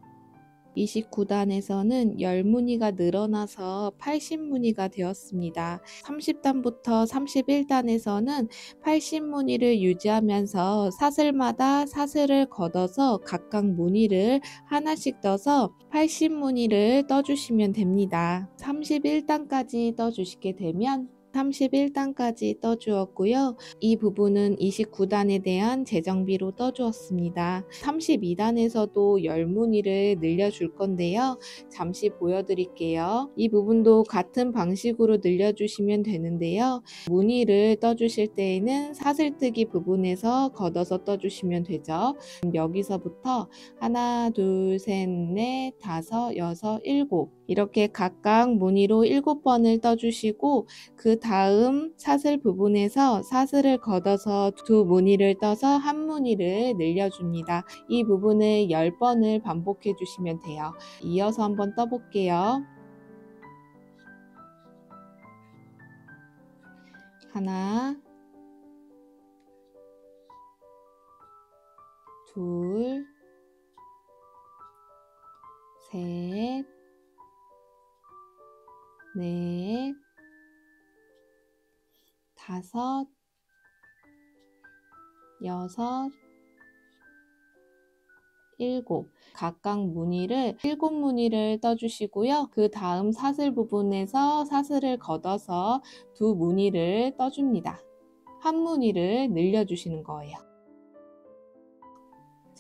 29단에서는 10무늬가 늘어나서 80무늬가 되었습니다. 30단부터 31단에서는 80무늬를 유지하면서 사슬마다 사슬을 걷어서 각각 무늬를 하나씩 떠서 80무늬를 떠주시면 됩니다. 31단까지 떠주시게 되면 31단까지 떠주었고요. 이 부분은 29단에 대한 재정비로 떠주었습니다. 32단에서도 10무늬를 늘려줄 건데요. 잠시 보여드릴게요. 이 부분도 같은 방식으로 늘려주시면 되는데요. 무늬를 떠주실 때에는 사슬뜨기 부분에서 걷어서 떠주시면 되죠. 여기서부터 하나, 둘, 셋, 넷, 다섯, 여섯, 일곱 이렇게 각각 무늬로 7번을 떠주시고 그 다음 사슬 부분에서 사슬을 걷어서 2무늬를 떠서 한 무늬를 늘려줍니다. 이 부분을 10번을 반복해 주시면 돼요. 이어서 한번 떠볼게요. 하나, 둘, 셋, 넷, 다섯, 여섯, 일곱. 각각 무늬를 7무늬를 떠주시고요. 그 다음 사슬 부분에서 사슬을 걷어서 2무늬를 떠줍니다. 한 무늬를 늘려주시는 거예요.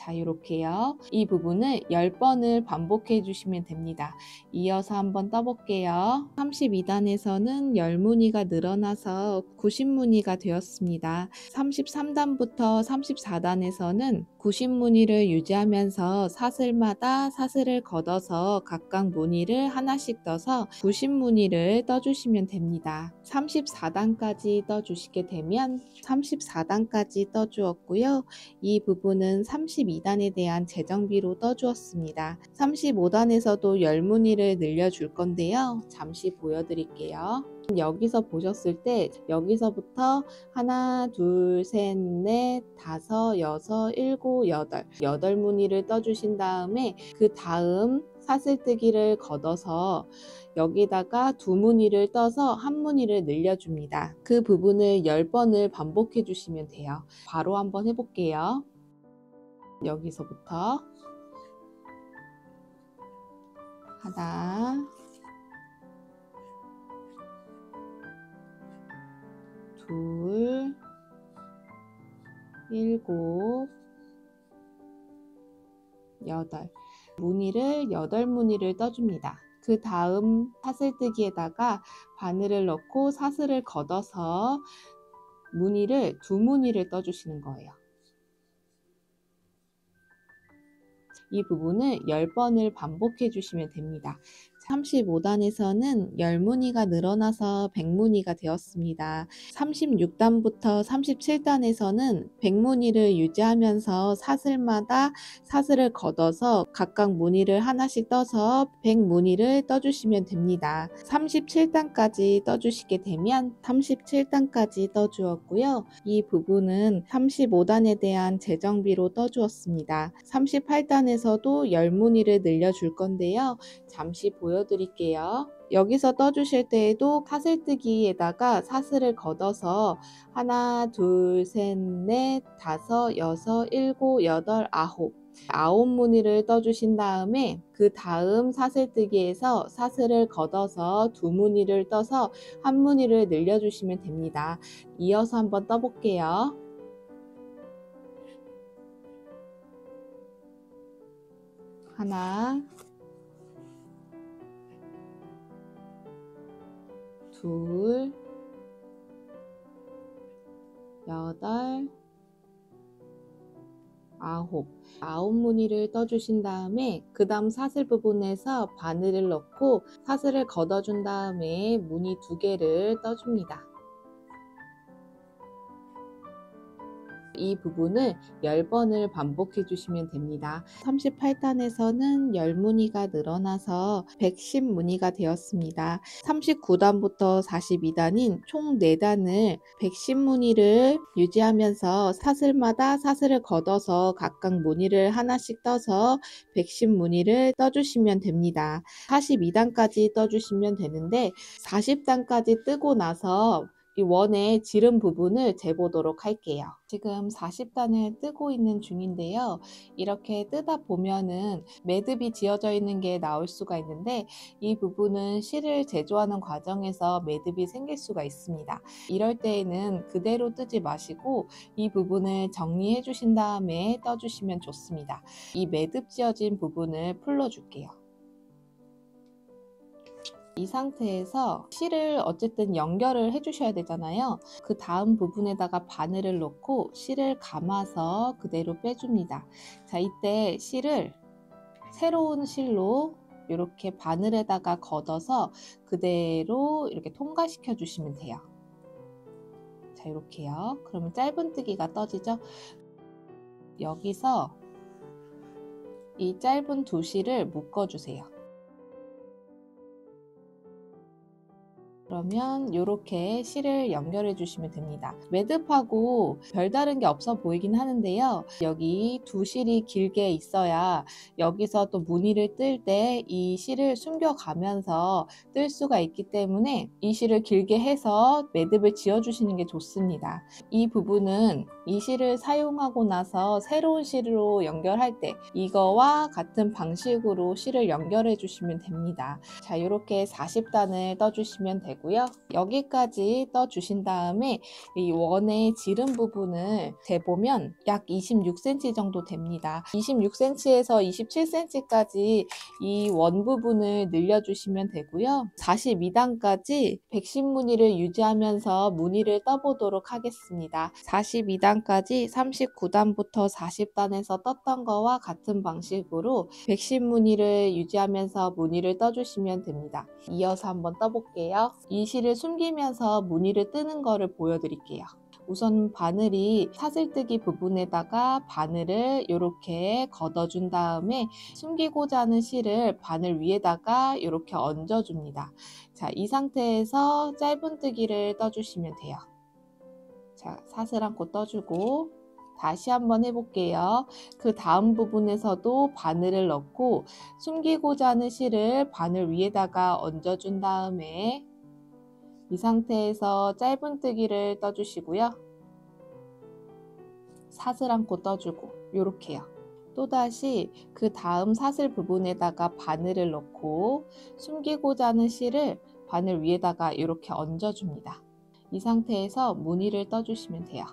자, 이렇게요. 이 부분을 10번을 반복해 주시면 됩니다. 이어서 한번 떠볼게요. 32단에서는 10무늬가 늘어나서 90무늬가 되었습니다. 33단부터 34단에서는 90무늬를 유지하면서 사슬마다 사슬을 걷어서 각각 무늬를 하나씩 떠서 90무늬를 떠주시면 됩니다. 34단까지 떠주시게 되면 34단까지 떠주었고요. 이 부분은 32단에 대한 재정비로 떠주었습니다. 35단에서도 10무늬를 늘려줄 건데요. 잠시 보여드릴게요. 여기서 보셨을 때 여기서부터 하나, 둘, 셋, 넷, 다섯, 여섯, 일곱, 여덟 8무늬를 떠주신 다음에 그 다음 사슬뜨기를 걷어서 여기다가 2무늬를 떠서 한 무늬를 늘려줍니다. 그 부분을 10번을 반복해 주시면 돼요. 바로 한번 해볼게요. 여기서부터 하나, 둘, 7, 8. 무늬를 8무늬를 떠줍니다. 그 다음 사슬뜨기에다가 바늘을 넣고 사슬을 걷어서 무늬를 2무늬를 떠주시는 거예요. 이 부분을 10번을 반복해 주시면 됩니다. 35단에서는 10무늬가 늘어나서 100무늬가 되었습니다. 36단부터 37단에서는 100무늬를 유지하면서 사슬마다 사슬을 걷어서 각각 무늬를 하나씩 떠서 100무늬를 떠주시면 됩니다. 37단까지 떠주시게 되면 37단까지 떠주었고요. 이 부분은 35단에 대한 재정비로 떠주었습니다. 38단에서도 10무늬를 늘려줄 건데요. 잠시 보여드릴게요. 여기서 떠주실 때에도 사슬뜨기에다가 사슬을 걷어서 하나, 둘, 셋, 넷, 다섯, 여섯, 일곱, 여덟, 아홉 무늬를 떠주신 다음에 그 다음 사슬뜨기에서 사슬을 걷어서 2무늬를 떠서 1무늬를 늘려주시면 됩니다. 이어서 한번 떠볼게요. 하나, 둘, 8, 9 무늬를 떠주신 다음에 그 다음 사슬 부분에서 바늘을 넣고 사슬을 걷어준 다음에 무늬 2개를 떠줍니다. 이 부분을 10번을 반복해 주시면 됩니다. 38단에서는 10무늬가 늘어나서 110무늬가 되었습니다. 39단부터 42단인 총 4단을 110무늬를 유지하면서 사슬마다 사슬을 걷어서 각각 무늬를 하나씩 떠서 110무늬를 떠주시면 됩니다. 42단까지 떠주시면 되는데 40단까지 뜨고 나서 이 원의 지름 부분을 재보도록 할게요. 지금 40단을 뜨고 있는 중인데요. 이렇게 뜨다 보면은 매듭이 지어져 있는 게 나올 수가 있는데 이 부분은 실을 제조하는 과정에서 매듭이 생길 수가 있습니다. 이럴 때에는 그대로 뜨지 마시고 이 부분을 정리해 주신 다음에 떠주시면 좋습니다. 이 매듭 지어진 부분을 풀어줄게요. 이 상태에서 실을 어쨌든 연결을 해 주셔야 되잖아요. 그 다음 부분에다가 바늘을 넣고 실을 감아서 그대로 빼줍니다. 자, 이때 실을 새로운 실로 이렇게 바늘에다가 걷어서 그대로 이렇게 통과시켜 주시면 돼요. 자, 이렇게요. 그러면 짧은뜨기가 떠지죠. 여기서 이 짧은 두 실을 묶어 주세요. 그러면 이렇게 실을 연결해 주시면 됩니다. 매듭하고 별다른 게 없어 보이긴 하는데요. 여기 두 실이 길게 있어야 여기서 또 무늬를 뜰 때 이 실을 숨겨가면서 뜰 수가 있기 때문에 이 실을 길게 해서 매듭을 지어 주시는 게 좋습니다. 이 부분은 이 실을 사용하고 나서 새로운 실로 연결할 때 이거와 같은 방식으로 실을 연결해 주시면 됩니다. 자, 이렇게 40단을 떠주시면 되고요. 여기까지 떠주신 다음에 이 원의 지름 부분을 재보면 약 26cm 정도 됩니다. 26cm에서 27cm까지 이 원 부분을 늘려주시면 되고요. 42단까지 110무늬를 유지하면서 무늬를 떠보도록 하겠습니다. 42단까지 39단부터 40단에서 떴던 거와 같은 방식으로 110무늬를 유지하면서 무늬를 떠주시면 됩니다. 이어서 한번 떠볼게요. 이 실을 숨기면서 무늬를 뜨는 거를 보여드릴게요. 우선 바늘이 사슬뜨기 부분에다가 바늘을 이렇게 걷어준 다음에 숨기고자 하는 실을 바늘 위에다가 이렇게 얹어줍니다. 자, 이 상태에서 짧은뜨기를 떠주시면 돼요. 자, 사슬 안고 떠주고 다시 한번 해볼게요. 그 다음 부분에서도 바늘을 넣고 숨기고자 하는 실을 바늘 위에다가 얹어준 다음에 이 상태에서 짧은뜨기를 떠주시고요. 사슬 안고 떠주고 요렇게요. 또다시 그 다음 사슬 부분에다가 바늘을 넣고 숨기고자 하는 실을 바늘 위에다가 이렇게 얹어줍니다. 이 상태에서 무늬를 떠주시면 돼요.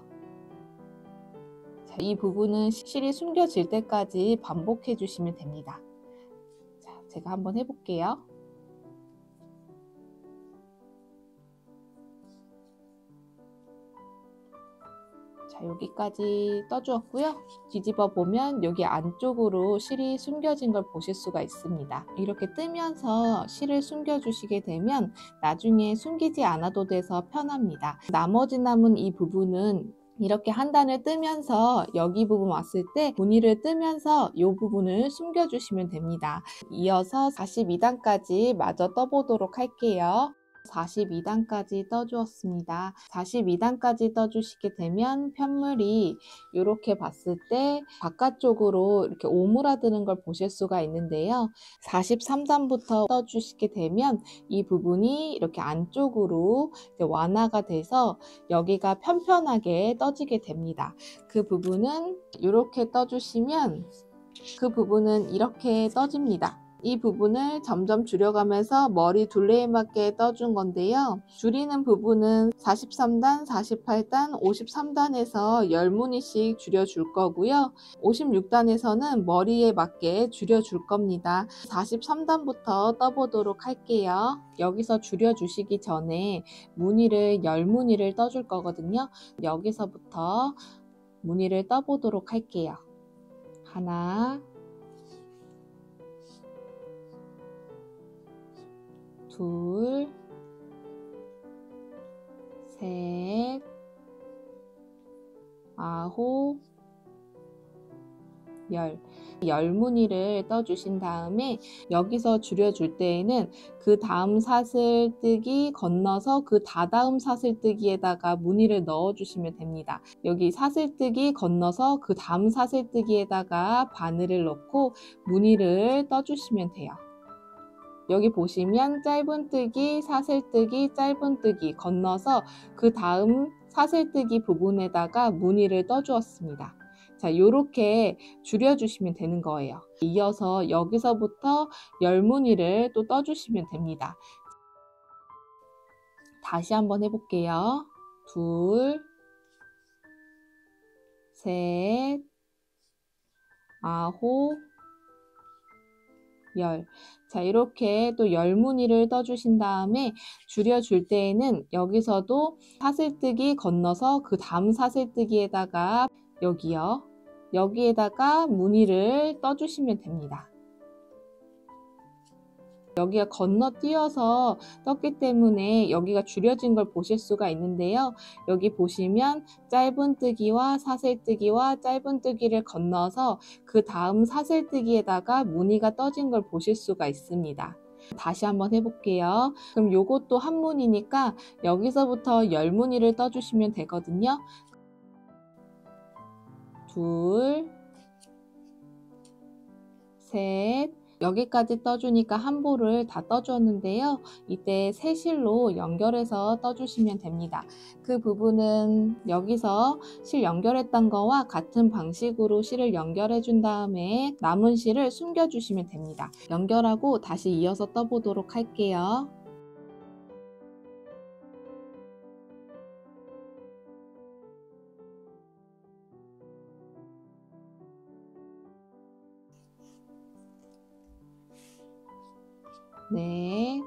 자, 이 부분은 실이 숨겨질 때까지 반복해 주시면 됩니다. 자, 제가 한번 해볼게요. 자, 여기까지 떠주었고요. 뒤집어 보면 여기 안쪽으로 실이 숨겨진 걸 보실 수가 있습니다. 이렇게 뜨면서 실을 숨겨 주시게 되면 나중에 숨기지 않아도 돼서 편합니다. 나머지 남은 이 부분은 이렇게 한 단을 뜨면서 여기 부분 왔을 때 무늬를 뜨면서 이 부분을 숨겨 주시면 됩니다. 이어서 42단까지 마저 떠보도록 할게요. 42단까지 떠주었습니다. 42단까지 떠주시게 되면 편물이 이렇게 봤을 때 바깥쪽으로 이렇게 오므라드는 걸 보실 수가 있는데요. 43단부터 떠주시게 되면 이 부분이 이렇게 안쪽으로 완화가 돼서 여기가 편편하게 떠지게 됩니다. 그 부분은 이렇게 떠주시면 그 부분은 이렇게 떠집니다. 이 부분을 점점 줄여가면서 머리 둘레에 맞게 떠준 건데요. 줄이는 부분은 43단, 48단, 53단에서 10무늬씩 줄여줄 거고요. 56단에서는 머리에 맞게 줄여줄 겁니다. 43단부터 떠보도록 할게요. 여기서 줄여주시기 전에 무늬를 10무늬를 떠줄 거거든요. 여기서부터 무늬를 떠보도록 할게요. 하나, 둘, 셋, 아홉, 열 무늬를 떠주신 다음에 여기서 줄여줄 때에는 그 다음 사슬뜨기 건너서 그 다다음 사슬뜨기에다가 무늬를 넣어주시면 됩니다. 여기 사슬뜨기 건너서 그 다음 사슬뜨기에다가 바늘을 넣고 무늬를 떠주시면 돼요. 여기 보시면 짧은뜨기, 사슬뜨기, 짧은뜨기 건너서 그 다음 사슬뜨기 부분에다가 무늬를 떠주었습니다. 자, 이렇게 줄여주시면 되는 거예요. 이어서 여기서부터 10무늬를 또 떠주시면 됩니다. 다시 한번 해볼게요. 둘, 셋, 아홉, 열. 자, 이렇게 또 10무늬를 떠주신 다음에 줄여줄 때에는 여기서도 사슬뜨기 건너서 그 다음 사슬뜨기에다가 여기요. 여기에다가 무늬를 떠주시면 됩니다. 여기가 건너뛰어서 떴기 때문에 여기가 줄여진 걸 보실 수가 있는데요. 여기 보시면 짧은뜨기와 사슬뜨기와 짧은뜨기를 건너서 그 다음 사슬뜨기에다가 무늬가 떠진 걸 보실 수가 있습니다. 다시 한번 해볼게요. 그럼 요것도 한 무늬니까 여기서부터 10무늬를 떠주시면 되거든요. 둘, 셋, 여기까지 떠주니까 한 볼을 다 떠주었는데요. 이때 새 실로 연결해서 떠주시면 됩니다. 그 부분은 여기서 실 연결했던 거와 같은 방식으로 실을 연결해 준 다음에 남은 실을 숨겨 주시면 됩니다. 연결하고 다시 이어서 떠보도록 할게요. 넷,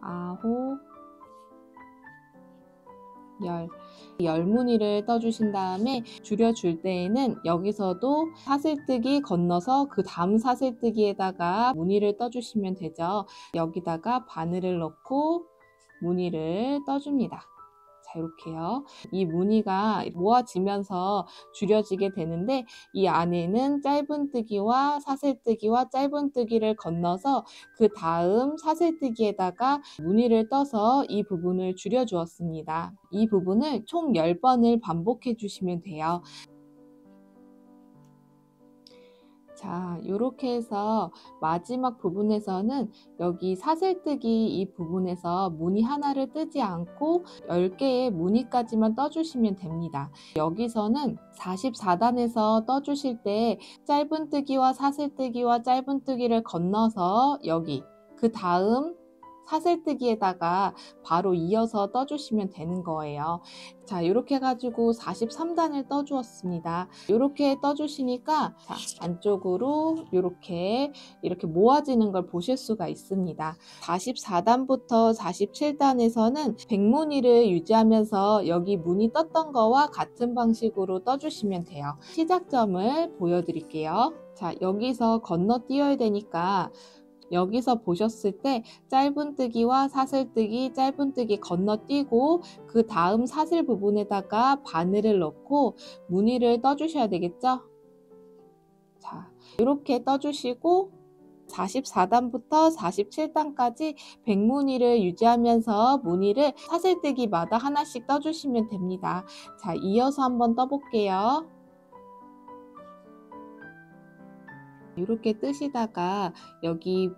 아홉, 열. 10무늬를 떠주신 다음에 줄여줄 때에는 여기서도 사슬뜨기 건너서 그 다음 사슬뜨기에다가 무늬를 떠주시면 되죠. 여기다가 바늘을 넣고 무늬를 떠줍니다. 자, 이렇게요. 이 무늬가 모아지면서 줄여지게 되는데 이 안에는 짧은뜨기와 사슬뜨기와 짧은뜨기를 건너서 그 다음 사슬뜨기에다가 무늬를 떠서 이 부분을 줄여 주었습니다. 이 부분을 총 10번을 반복해 주시면 돼요. 자, 이렇게 해서 마지막 부분에서는 여기 사슬뜨기 이 부분에서 무늬 하나를 뜨지 않고 10개의 무늬까지만 떠주시면 됩니다. 여기서는 44단에서 떠주실 때 짧은뜨기와 사슬뜨기와 짧은뜨기를 건너서 여기 그 다음 사슬뜨기에다가 바로 이어서 떠주시면 되는 거예요. 자, 이렇게 해가지고 43단을 떠주었습니다. 이렇게 떠주시니까 자, 안쪽으로 이렇게 모아지는 걸 보실 수가 있습니다. 44단부터 47단에서는 백무늬를 유지하면서 여기 무늬 떴던 거와 같은 방식으로 떠주시면 돼요. 시작점을 보여드릴게요. 자, 여기서 건너뛰어야 되니까 여기서 보셨을 때 짧은뜨기와 사슬뜨기, 짧은뜨기 건너뛰고 그 다음 사슬 부분에다가 바늘을 넣고 무늬를 떠주셔야 되겠죠? 자, 이렇게 떠주시고 44단부터 47단까지 백무늬를 유지하면서 무늬를 사슬뜨기마다 하나씩 떠주시면 됩니다. 자, 이어서 한번 떠볼게요. 이렇게 뜨시다가 여기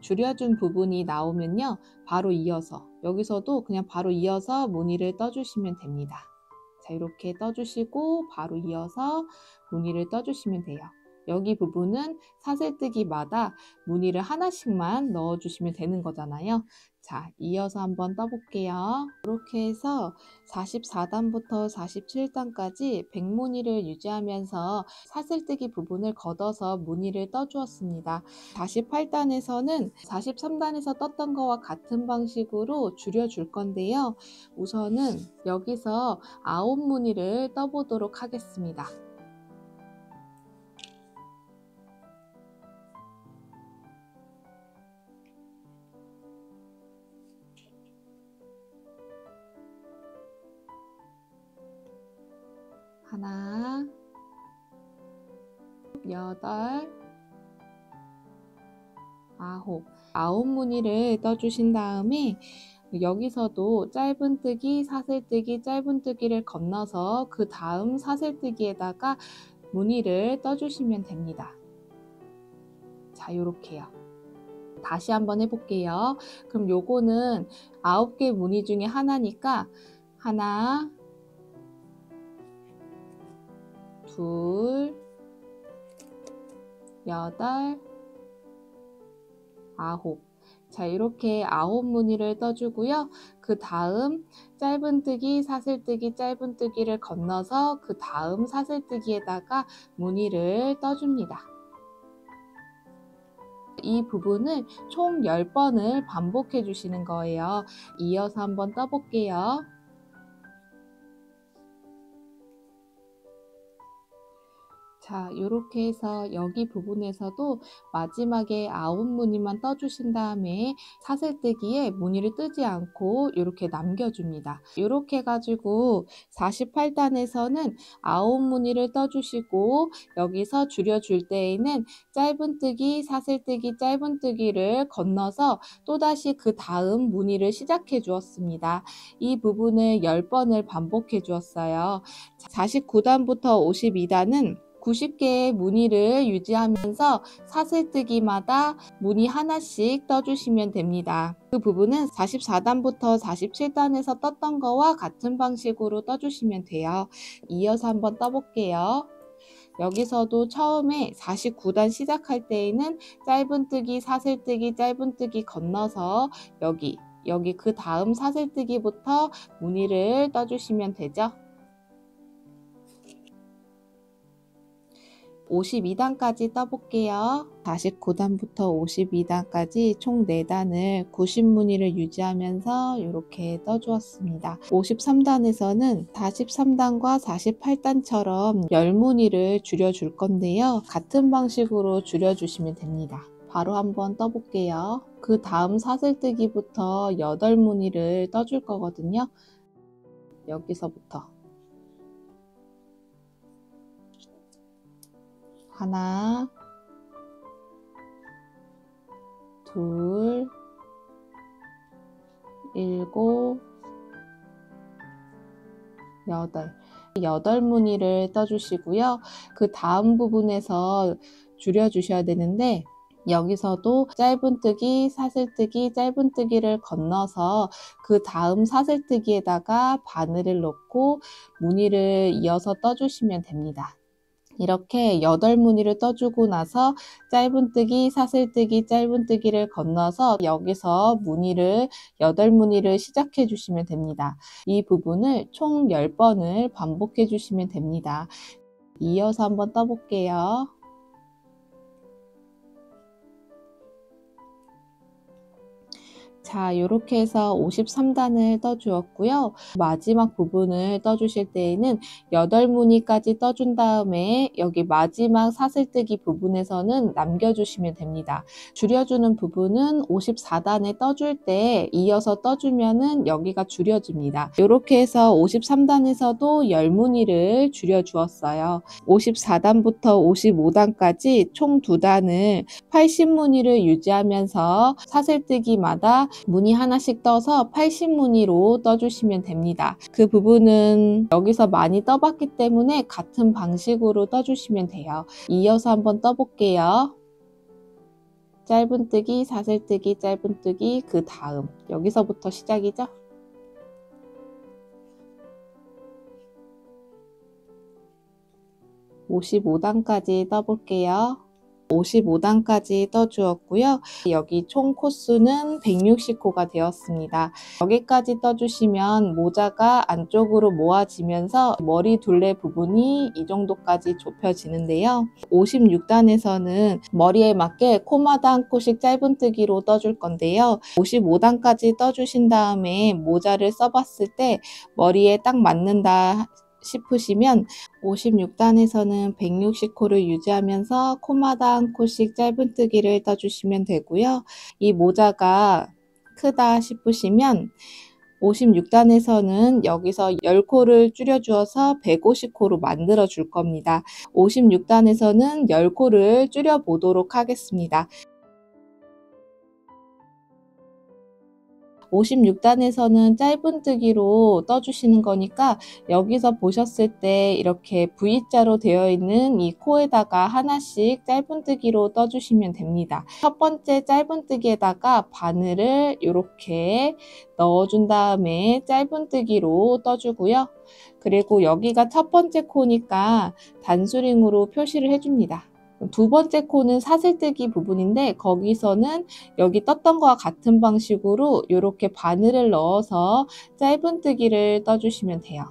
줄여준 부분이 나오면요, 바로 이어서 여기서도 그냥 바로 이어서 무늬를 떠주시면 됩니다. 자, 이렇게 떠주시고 바로 이어서 무늬를 떠주시면 돼요. 여기 부분은 사슬뜨기마다 무늬를 하나씩만 넣어주시면 되는 거잖아요. 자, 이어서 한번 떠볼게요. 이렇게 해서 44단부터 47단까지 백무늬를 유지하면서 사슬뜨기 부분을 걷어서 무늬를 떠주었습니다. 48단에서는 43단에서 떴던 거와 같은 방식으로 줄여줄 건데요. 우선은 여기서 9무늬를 떠보도록 하겠습니다. 하나, 8, 9 무늬를 떠주신 다음에 여기서도 짧은뜨기, 사슬뜨기, 짧은뜨기를 건너서 그 다음 사슬뜨기에다가 무늬를 떠주시면 됩니다. 자, 요렇게요. 다시 한번 해볼게요. 그럼 요거는 9개 무늬 중에 하나니까 하나, 둘, 8, 9. 자, 이렇게 9무늬를 떠주고요. 그 다음 짧은뜨기, 사슬뜨기, 짧은뜨기를 건너서 그 다음 사슬뜨기에다가 무늬를 떠줍니다. 이 부분을 총 10번을 반복해 주시는 거예요. 이어서 한번 떠볼게요. 자, 이렇게 해서 여기 부분에서도 마지막에 9무늬만 떠주신 다음에 사슬뜨기에 무늬를 뜨지 않고 이렇게 남겨줍니다. 이렇게 해가지고 48단에서는 9무늬를 떠주시고 여기서 줄여줄 때에는 짧은뜨기, 사슬뜨기, 짧은뜨기를 건너서 또다시 그 다음 무늬를 시작해 주었습니다. 이 부분을 10번을 반복해 주었어요. 49단부터 52단은 90개의 무늬를 유지하면서 사슬뜨기마다 무늬 하나씩 떠주시면 됩니다. 그 부분은 44단부터 47단에서 떴던 거와 같은 방식으로 떠주시면 돼요. 이어서 한번 떠볼게요. 여기서도 처음에 49단 시작할 때에는 짧은뜨기, 사슬뜨기, 짧은뜨기 건너서 여기 그 다음 사슬뜨기부터 무늬를 떠주시면 되죠. 52단까지 떠볼게요. 49단부터 52단까지 총 4단을 90무늬를 유지하면서 이렇게 떠주었습니다. 53단에서는 43단과 48단처럼 10무늬를 줄여줄 건데요. 같은 방식으로 줄여주시면 됩니다. 바로 한번 떠볼게요. 그 다음 사슬뜨기부터 8무늬를 떠줄 거거든요. 여기서부터 하나, 둘, 7, 8. 8무늬를 떠주시고요. 그 다음 부분에서 줄여주셔야 되는데 여기서도 짧은뜨기, 사슬뜨기, 짧은뜨기를 건너서 그 다음 사슬뜨기에다가 바늘을 넣고 무늬를 이어서 떠주시면 됩니다. 이렇게 8무늬를 떠주고 나서 짧은뜨기, 사슬뜨기, 짧은뜨기를 건너서 여기서 무늬를 8무늬를 시작해 주시면 됩니다. 이 부분을 총 10번을 반복해 주시면 됩니다. 이어서 한번 떠볼게요. 자, 이렇게 해서 53단을 떠주었고요. 마지막 부분을 떠주실 때에는 8무늬까지 떠준 다음에 여기 마지막 사슬뜨기 부분에서는 남겨주시면 됩니다. 줄여주는 부분은 54단에 떠줄 때 이어서 떠주면은 여기가 줄여집니다. 이렇게 해서 53단에서도 10무늬를 줄여주었어요. 54단부터 55단까지 총 2단을 80무늬를 유지하면서 사슬뜨기마다 무늬 하나씩 떠서 80무늬로 떠주시면 됩니다. 그 부분은 여기서 많이 떠봤기 때문에 같은 방식으로 떠주시면 돼요. 이어서 한번 떠볼게요. 짧은뜨기, 사슬뜨기, 짧은뜨기, 그 다음 여기서부터 시작이죠. (55단까지) 떠볼게요. 55단까지 떠주었고요. 여기 총 코수는 160코가 되었습니다. 여기까지 떠주시면 모자가 안쪽으로 모아지면서 머리 둘레 부분이 이 정도까지 좁혀지는데요. 56단에서는 머리에 맞게 코마다 한 코씩 짧은뜨기로 떠줄 건데요. 55단까지 떠주신 다음에 모자를 써봤을 때 머리에 딱 맞는다 싶으시면 56단에서는 160코를 유지하면서 코마다 한 코씩 짧은뜨기를 떠주시면 되고요. 이 모자가 크다 싶으시면 56단에서는 여기서 10코를 줄여주어서 150코로 만들어 줄 겁니다. 56단에서는 10코를 줄여보도록 하겠습니다. 56단에서는 짧은뜨기로 떠주시는 거니까 여기서 보셨을 때 이렇게 V자로 되어 있는 이 코에다가 하나씩 짧은뜨기로 떠주시면 됩니다. 첫 번째 짧은뜨기에다가 바늘을 이렇게 넣어준 다음에 짧은뜨기로 떠주고요. 그리고 여기가 첫 번째 코니까 단수링으로 표시를 해줍니다. 두 번째 코는 사슬뜨기 부분인데 거기서는 여기 떴던 거와 같은 방식으로 이렇게 바늘을 넣어서 짧은뜨기를 떠주시면 돼요.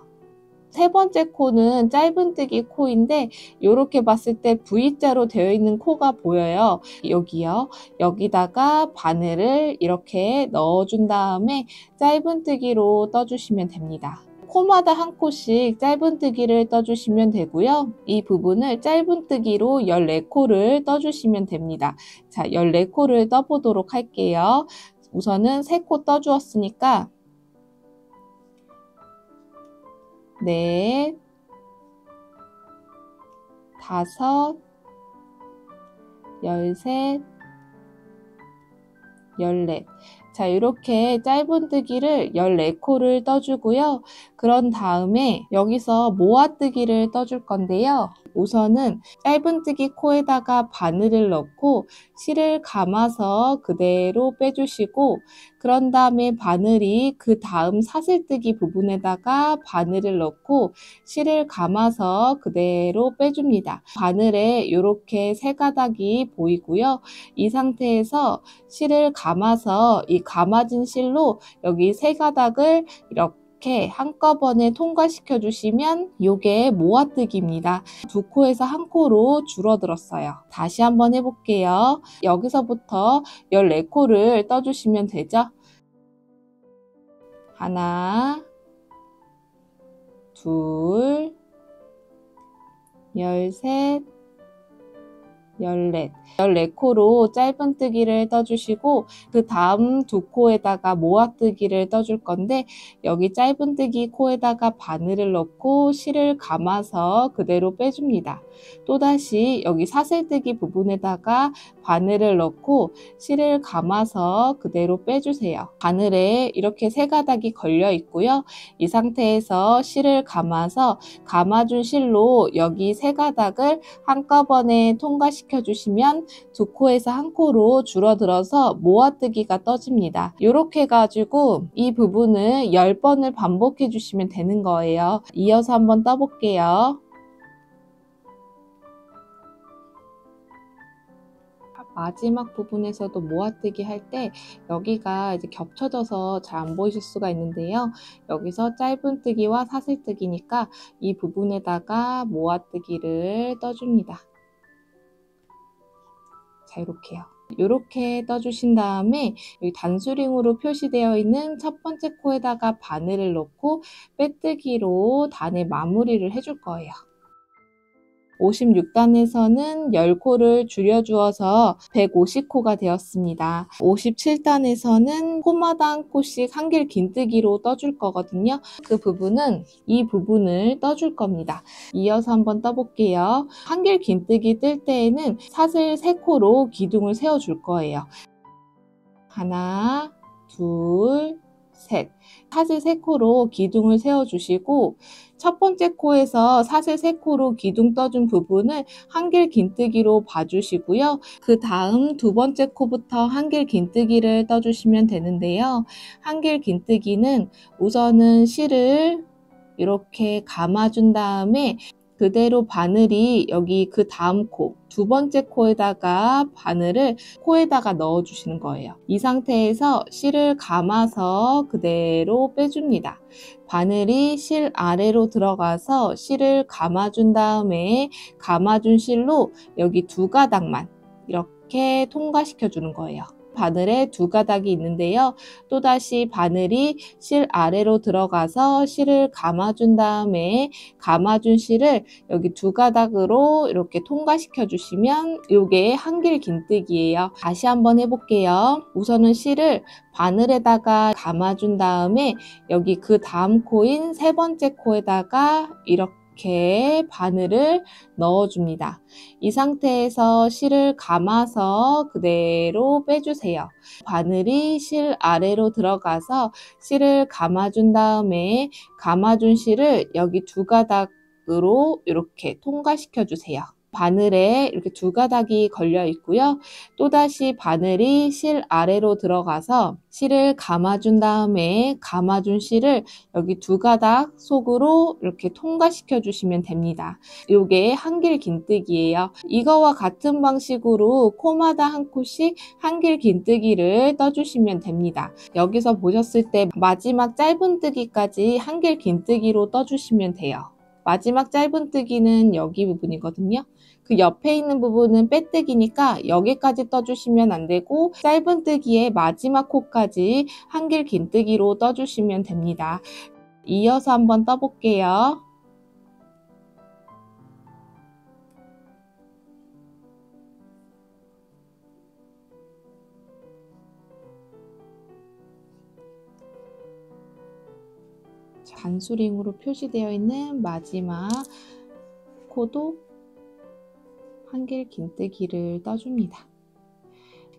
세 번째 코는 짧은뜨기 코인데 이렇게 봤을 때 V자로 되어 있는 코가 보여요. 여기요. 여기다가 바늘을 이렇게 넣어준 다음에 짧은뜨기로 떠주시면 됩니다. 코마다 한 코씩 짧은뜨기를 떠주시면 되고요. 이 부분을 짧은뜨기로 14코를 떠주시면 됩니다. 자, 14코를 떠보도록 할게요. 우선은 3코 떠주었으니까 넷, 다섯, 13, 14. 자, 이렇게 짧은뜨기를 14코를 떠주고요. 그런 다음에 여기서 모아뜨기를 떠줄 건데요. 우선은 짧은뜨기 코에다가 바늘을 넣고 실을 감아서 그대로 빼주시고 그런 다음에 바늘이 그 다음 사슬뜨기 부분에다가 바늘을 넣고 실을 감아서 그대로 빼줍니다. 바늘에 이렇게 세 가닥이 보이고요. 이 상태에서 실을 감아서 이 감아진 실로 여기 세 가닥을 이렇게 한꺼번에 통과시켜 주시면 이게 모아뜨기입니다. 두 코에서 한 코로 줄어들었어요. 다시 한번 해볼게요. 여기서부터 14코를 떠주시면 되죠. 하나, 둘, 13, 14. 14코로 짧은뜨기를 떠주시고 그 다음 두 코에다가 모아뜨기를 떠줄 건데 여기 짧은뜨기 코에다가 바늘을 넣고 실을 감아서 그대로 빼줍니다. 또다시 여기 사슬뜨기 부분에다가 바늘을 넣고 실을 감아서 그대로 빼주세요. 바늘에 이렇게 세 가닥이 걸려 있고요. 이 상태에서 실을 감아서 감아준 실로 여기 세 가닥을 한꺼번에 통과시켜 주시면 두 코에서 한 코로 줄어들어서 모아뜨기가 떠집니다. 이렇게 해가지고 이 부분을 10번을 반복해 주시면 되는 거예요. 이어서 한번 떠볼게요. 마지막 부분에서도 모아뜨기 할 때 여기가 이제 겹쳐져서 잘 안 보이실 수가 있는데요. 여기서 짧은뜨기와 사슬뜨기니까 이 부분에다가 모아뜨기를 떠줍니다. 자, 이렇게요. 이렇게 떠주신 다음에 여기 단수링으로 표시되어 있는 첫 번째 코에다가 바늘을 넣고 빼뜨기로 단의 마무리를 해줄 거예요. 56단에서는 10코를 줄여주어서 150코가 되었습니다. 57단에서는 코마다 한 코씩 한길 긴뜨기로 떠줄 거거든요. 그 부분은 이 부분을 떠줄 겁니다. 이어서 한번 떠볼게요. 한길 긴뜨기 뜰 때에는 사슬 3코로 기둥을 세워줄 거예요. 하나, 둘, 셋. 사슬 3코로 기둥을 세워주시고 첫 번째 코에서 사슬 3코로 기둥 떠준 부분을 한길 긴뜨기로 봐주시고요. 그 다음 두 번째 코부터 한길 긴뜨기를 떠주시면 되는데요. 한길 긴뜨기는 우선은 실을 이렇게 감아준 다음에 그대로 바늘이 여기 그 다음 코, 두 번째 코에다가 바늘을 코에다가 넣어주시는 거예요. 이 상태에서 실을 감아서 그대로 빼줍니다. 바늘이 실 아래로 들어가서 실을 감아준 다음에 감아준 실로 여기 두 가닥만 이렇게 통과시켜 주는 거예요. 바늘에 두 가닥이 있는데요. 또다시 바늘이 실 아래로 들어가서 실을 감아준 다음에 감아준 실을 여기 두 가닥으로 이렇게 통과시켜 주시면 이게 한길 긴뜨기예요. 다시 한번 해볼게요. 우선은 실을 바늘에다가 감아준 다음에 여기 그 다음 코인 세 번째 코에다가 이렇게 바늘을 넣어줍니다. 이 상태에서 실을 감아서 그대로 빼주세요. 바늘이 실 아래로 들어가서 실을 감아준 다음에 감아준 실을 여기 두 가닥으로 이렇게 통과시켜 주세요. 바늘에 이렇게 두 가닥이 걸려 있고요. 또다시 바늘이 실 아래로 들어가서 실을 감아준 다음에 감아준 실을 여기 두 가닥 속으로 이렇게 통과시켜 주시면 됩니다. 이게 한길 긴뜨기예요. 이거와 같은 방식으로 코마다 한 코씩 한길 긴뜨기를 떠주시면 됩니다. 여기서 보셨을 때 마지막 짧은뜨기까지 한길 긴뜨기로 떠주시면 돼요. 마지막 짧은뜨기는 여기 부분이거든요. 그 옆에 있는 부분은 빼뜨기니까 여기까지 떠주시면 안 되고 짧은뜨기의 마지막 코까지 한길 긴뜨기로 떠주시면 됩니다. 이어서 한번 떠볼게요. 단수링으로 표시되어 있는 마지막 코도 한길 긴뜨기를 떠줍니다.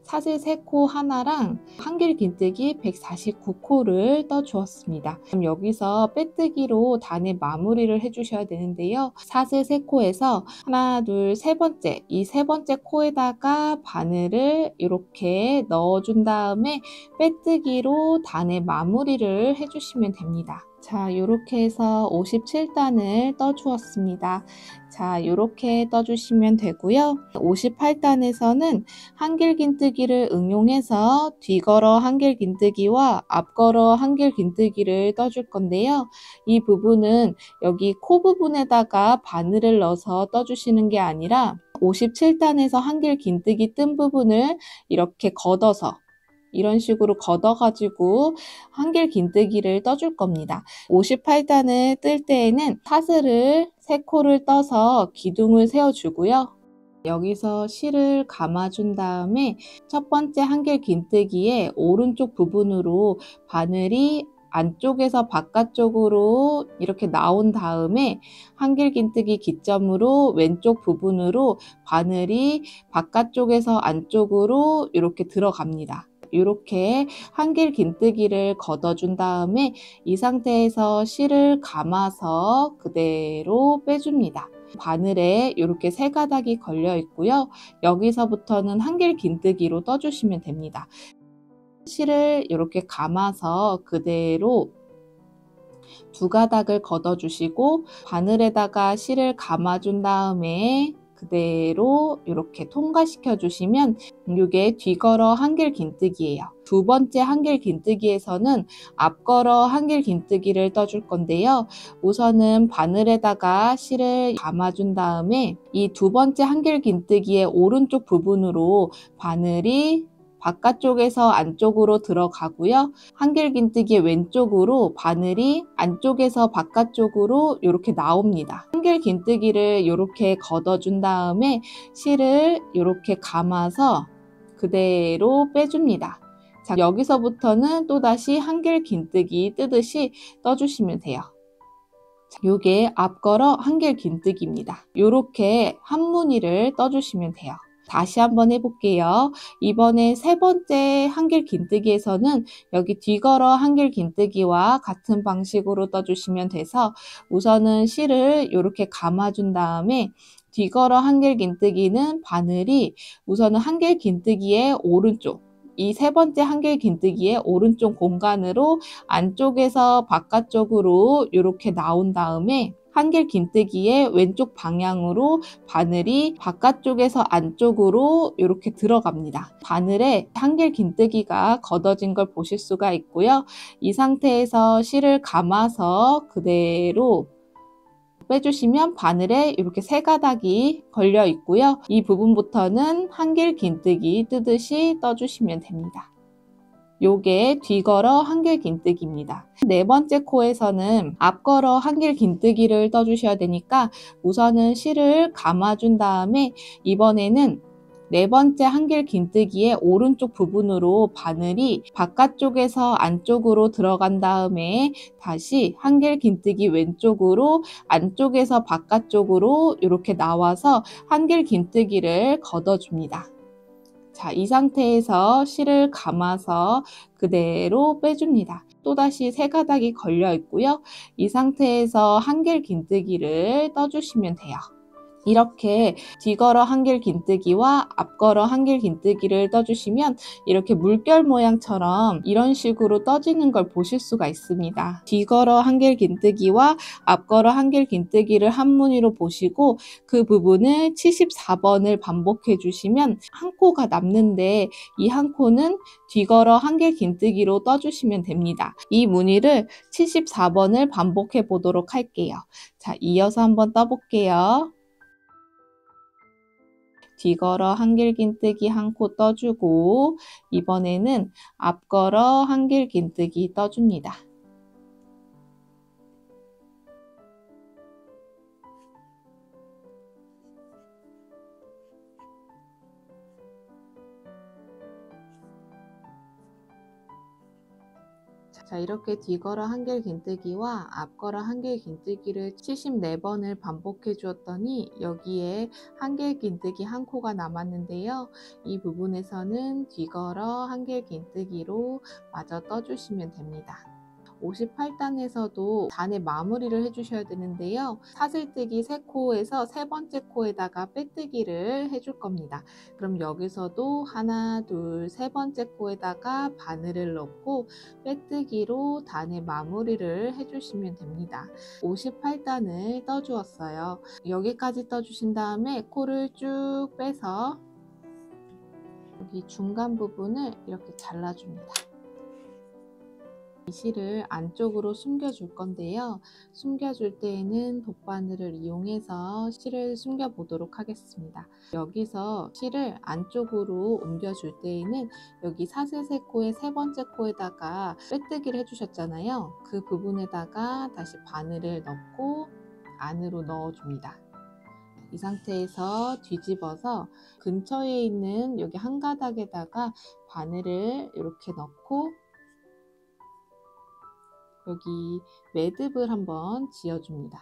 사슬 3코 하나랑 한길 긴뜨기 149코를 떠주었습니다. 그럼 여기서 빼뜨기로 단의 마무리를 해주셔야 되는데요. 사슬 3코에서 하나, 둘, 세 번째, 이 세 번째 코에다가 바늘을 이렇게 넣어준 다음에 빼뜨기로 단의 마무리를 해주시면 됩니다. 자, 이렇게 해서 57단을 떠주었습니다. 자, 이렇게 떠주시면 되고요. 58단에서는 한길 긴뜨기를 응용해서 뒤걸어 한길 긴뜨기와 앞걸어 한길 긴뜨기를 떠줄 건데요. 이 부분은 여기 코 부분에다가 바늘을 넣어서 떠주시는 게 아니라 57단에서 한길 긴뜨기 뜬 부분을 이렇게 걷어서 이런 식으로 걷어가지고 한길 긴뜨기를 떠줄 겁니다. 58단을 뜰 때에는 사슬을 3코를 떠서 기둥을 세워주고요. 여기서 실을 감아준 다음에 첫 번째 한길 긴뜨기의 오른쪽 부분으로 바늘이 안쪽에서 바깥쪽으로 이렇게 나온 다음에 한길 긴뜨기 기점으로 왼쪽 부분으로 바늘이 바깥쪽에서 안쪽으로 이렇게 들어갑니다. 이렇게 한길 긴뜨기를 걷어준 다음에 이 상태에서 실을 감아서 그대로 빼줍니다. 바늘에 이렇게 세 가닥이 걸려 있고요. 여기서부터는 한길 긴뜨기로 떠주시면 됩니다. 실을 이렇게 감아서 그대로 두 가닥을 걷어주시고 바늘에다가 실을 감아준 다음에 그대로 이렇게 통과시켜 주시면 이게 뒤걸어 한길 긴뜨기예요. 두 번째 한길 긴뜨기에서는 앞걸어 한길 긴뜨기를 떠줄 건데요. 우선은 바늘에다가 실을 감아준 다음에 이 두 번째 한길 긴뜨기의 오른쪽 부분으로 바늘이 바깥쪽에서 안쪽으로 들어가고요. 한길 긴뜨기의 왼쪽으로 바늘이 안쪽에서 바깥쪽으로 이렇게 나옵니다. 한길 긴뜨기를 이렇게 걷어준 다음에 실을 이렇게 감아서 그대로 빼줍니다. 자, 여기서부터는 또다시 한길 긴뜨기 뜨듯이 떠주시면 돼요. 요게 앞걸어 한길 긴뜨기입니다. 이렇게 한 무늬를 떠주시면 돼요. 다시 한번 해볼게요. 이번에 세 번째 한길 긴뜨기에서는 여기 뒤걸어 한길 긴뜨기와 같은 방식으로 떠주시면 돼서 우선은 실을 이렇게 감아준 다음에 뒤걸어 한길 긴뜨기는 바늘이 우선은 한길 긴뜨기의 오른쪽 이 세 번째 한길 긴뜨기의 오른쪽 공간으로 안쪽에서 바깥쪽으로 이렇게 나온 다음에 한길 긴뜨기의 왼쪽 방향으로 바늘이 바깥쪽에서 안쪽으로 이렇게 들어갑니다. 바늘에 한길 긴뜨기가 걷어진 걸 보실 수가 있고요. 이 상태에서 실을 감아서 그대로 빼주시면 바늘에 이렇게 세 가닥이 걸려 있고요. 이 부분부터는 한길 긴뜨기 뜨듯이 떠주시면 됩니다. 요게 뒤걸어 한길 긴뜨기입니다. 네 번째 코에서는 앞걸어 한길 긴뜨기를 떠주셔야 되니까 우선은 실을 감아준 다음에 이번에는 네 번째 한길 긴뜨기의 오른쪽 부분으로 바늘이 바깥쪽에서 안쪽으로 들어간 다음에 다시 한길 긴뜨기 왼쪽으로 안쪽에서 바깥쪽으로 이렇게 나와서 한길 긴뜨기를 걷어줍니다. 자, 이 상태에서 실을 감아서 그대로 빼줍니다. 또다시 세 가닥이 걸려 있고요. 이 상태에서 한길 긴뜨기를 떠주시면 돼요. 이렇게 뒤걸어 한길 긴뜨기와 앞걸어 한길 긴뜨기를 떠주시면 이렇게 물결 모양처럼 이런 식으로 떠지는 걸 보실 수가 있습니다. 뒤걸어 한길 긴뜨기와 앞걸어 한길 긴뜨기를 한 무늬로 보시고 그 부분을 74번을 반복해 주시면 한 코가 남는데 이 한 코는 뒤걸어 한길 긴뜨기로 떠주시면 됩니다. 이 무늬를 74번을 반복해 보도록 할게요. 자, 이어서 한번 떠볼게요. 뒤걸어 한길 긴뜨기 한 코 떠주고 이번에는 앞걸어 한길 긴뜨기 떠줍니다. 자, 이렇게 뒤걸어 한길 긴뜨기와 앞걸어 한길 긴뜨기를 74번을 반복해 주었더니 여기에 한길 긴뜨기 한 코가 남았는데요. 이 부분에서는 뒤걸어 한길 긴뜨기로 마저 떠주시면 됩니다. 58단에서도 단의 마무리를 해주셔야 되는데요. 사슬뜨기 3코에서 세 번째 코에다가 빼뜨기를 해줄 겁니다. 그럼 여기서도 하나, 둘, 세 번째 코에다가 바늘을 넣고 빼뜨기로 단의 마무리를 해주시면 됩니다. 58단을 떠주었어요. 여기까지 떠주신 다음에 코를 쭉 빼서 여기 중간 부분을 이렇게 잘라줍니다. 이 실을 안쪽으로 숨겨줄 건데요. 숨겨줄 때에는 돗바늘을 이용해서 실을 숨겨 보도록 하겠습니다. 여기서 실을 안쪽으로 옮겨줄 때에는 여기 사슬세코의 세 번째 코에다가 빼뜨기를 해주셨잖아요. 그 부분에다가 다시 바늘을 넣고 안으로 넣어줍니다. 이 상태에서 뒤집어서 근처에 있는 여기 한 가닥에다가 바늘을 이렇게 넣고 여기 매듭을 한번 지어줍니다.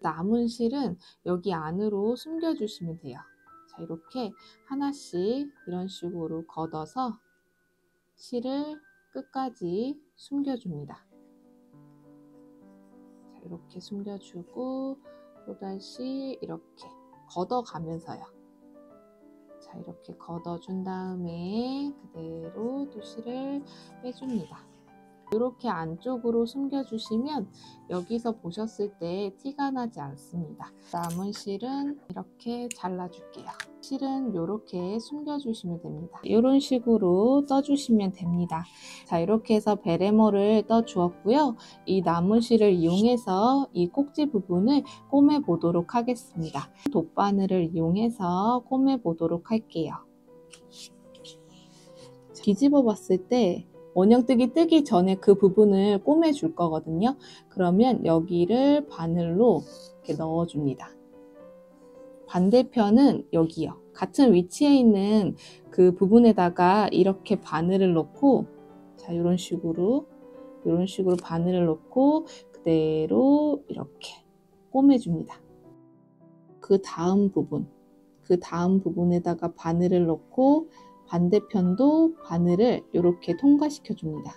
남은 실은 여기 안으로 숨겨주시면 돼요. 자, 이렇게 하나씩 이런 식으로 걷어서 실을 끝까지 숨겨줍니다. 자, 이렇게 숨겨주고 또다시 이렇게 걷어가면서요. 자, 이렇게 걷어준 다음에 그대로 또 실을 빼줍니다. 이렇게 안쪽으로 숨겨주시면 여기서 보셨을 때 티가 나지 않습니다. 남은 실은 이렇게 잘라줄게요. 실은 이렇게 숨겨주시면 됩니다. 이런 식으로 떠주시면 됩니다. 자, 이렇게 해서 베레모를 떠주었고요. 이 남은 실을 이용해서 이 꼭지 부분을 꼬매 보도록 하겠습니다. 돗바늘을 이용해서 꼬매 보도록 할게요. 뒤집어 봤을 때 원형뜨기 뜨기 전에 그 부분을 꼬매 줄 거거든요. 그러면 여기를 바늘로 이렇게 넣어줍니다. 반대편은 여기요. 같은 위치에 있는 그 부분에다가 이렇게 바늘을 넣고, 자, 이런 식으로 바늘을 넣고 그대로 이렇게 꼬매줍니다. 그 다음 부분에다가 바늘을 넣고 반대편도 바늘을 이렇게 통과시켜 줍니다.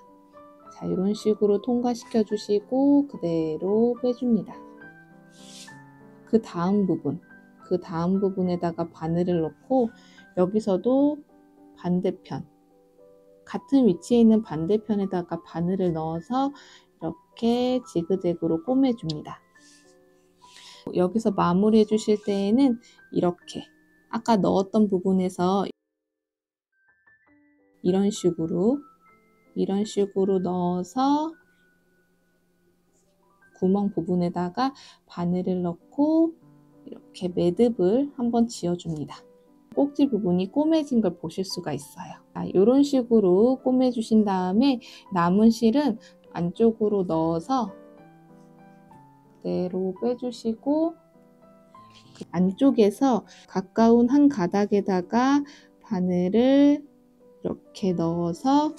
자, 이런 식으로 통과시켜 주시고 그대로 빼줍니다. 그 다음 부분에다가 바늘을 넣고 여기서도 반대편, 같은 위치에 있는 반대편에다가 바늘을 넣어서 이렇게 지그재그로 꼬매줍니다. 여기서 마무리해 주실 때에는 이렇게 아까 넣었던 부분에서 이런 식으로 넣어서 구멍 부분에다가 바늘을 넣고 이렇게 매듭을 한번 지어줍니다. 꼭지 부분이 꼬매진 걸 보실 수가 있어요. 이런 식으로 꼬매주신 다음에 남은 실은 안쪽으로 넣어서 그대로 빼주시고 안쪽에서 가까운 한 가닥에다가 바늘을 이렇게 넣어서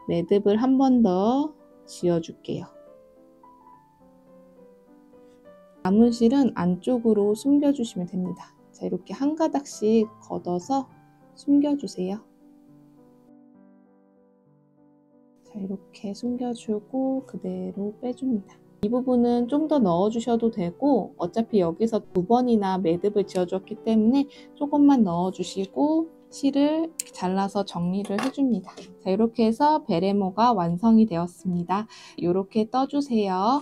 매듭을 한 번 더 지어줄게요. 남은 실은 안쪽으로 숨겨주시면 됩니다. 자, 이렇게 한 가닥씩 걷어서 숨겨주세요. 자, 이렇게 숨겨주고 그대로 빼줍니다. 이 부분은 좀 더 넣어주셔도 되고 어차피 여기서 2번이나 매듭을 지어줬기 때문에 조금만 넣어주시고 실을 잘라서 정리를 해줍니다. 자, 이렇게 해서 베레모가 완성이 되었습니다. 이렇게 떠주세요.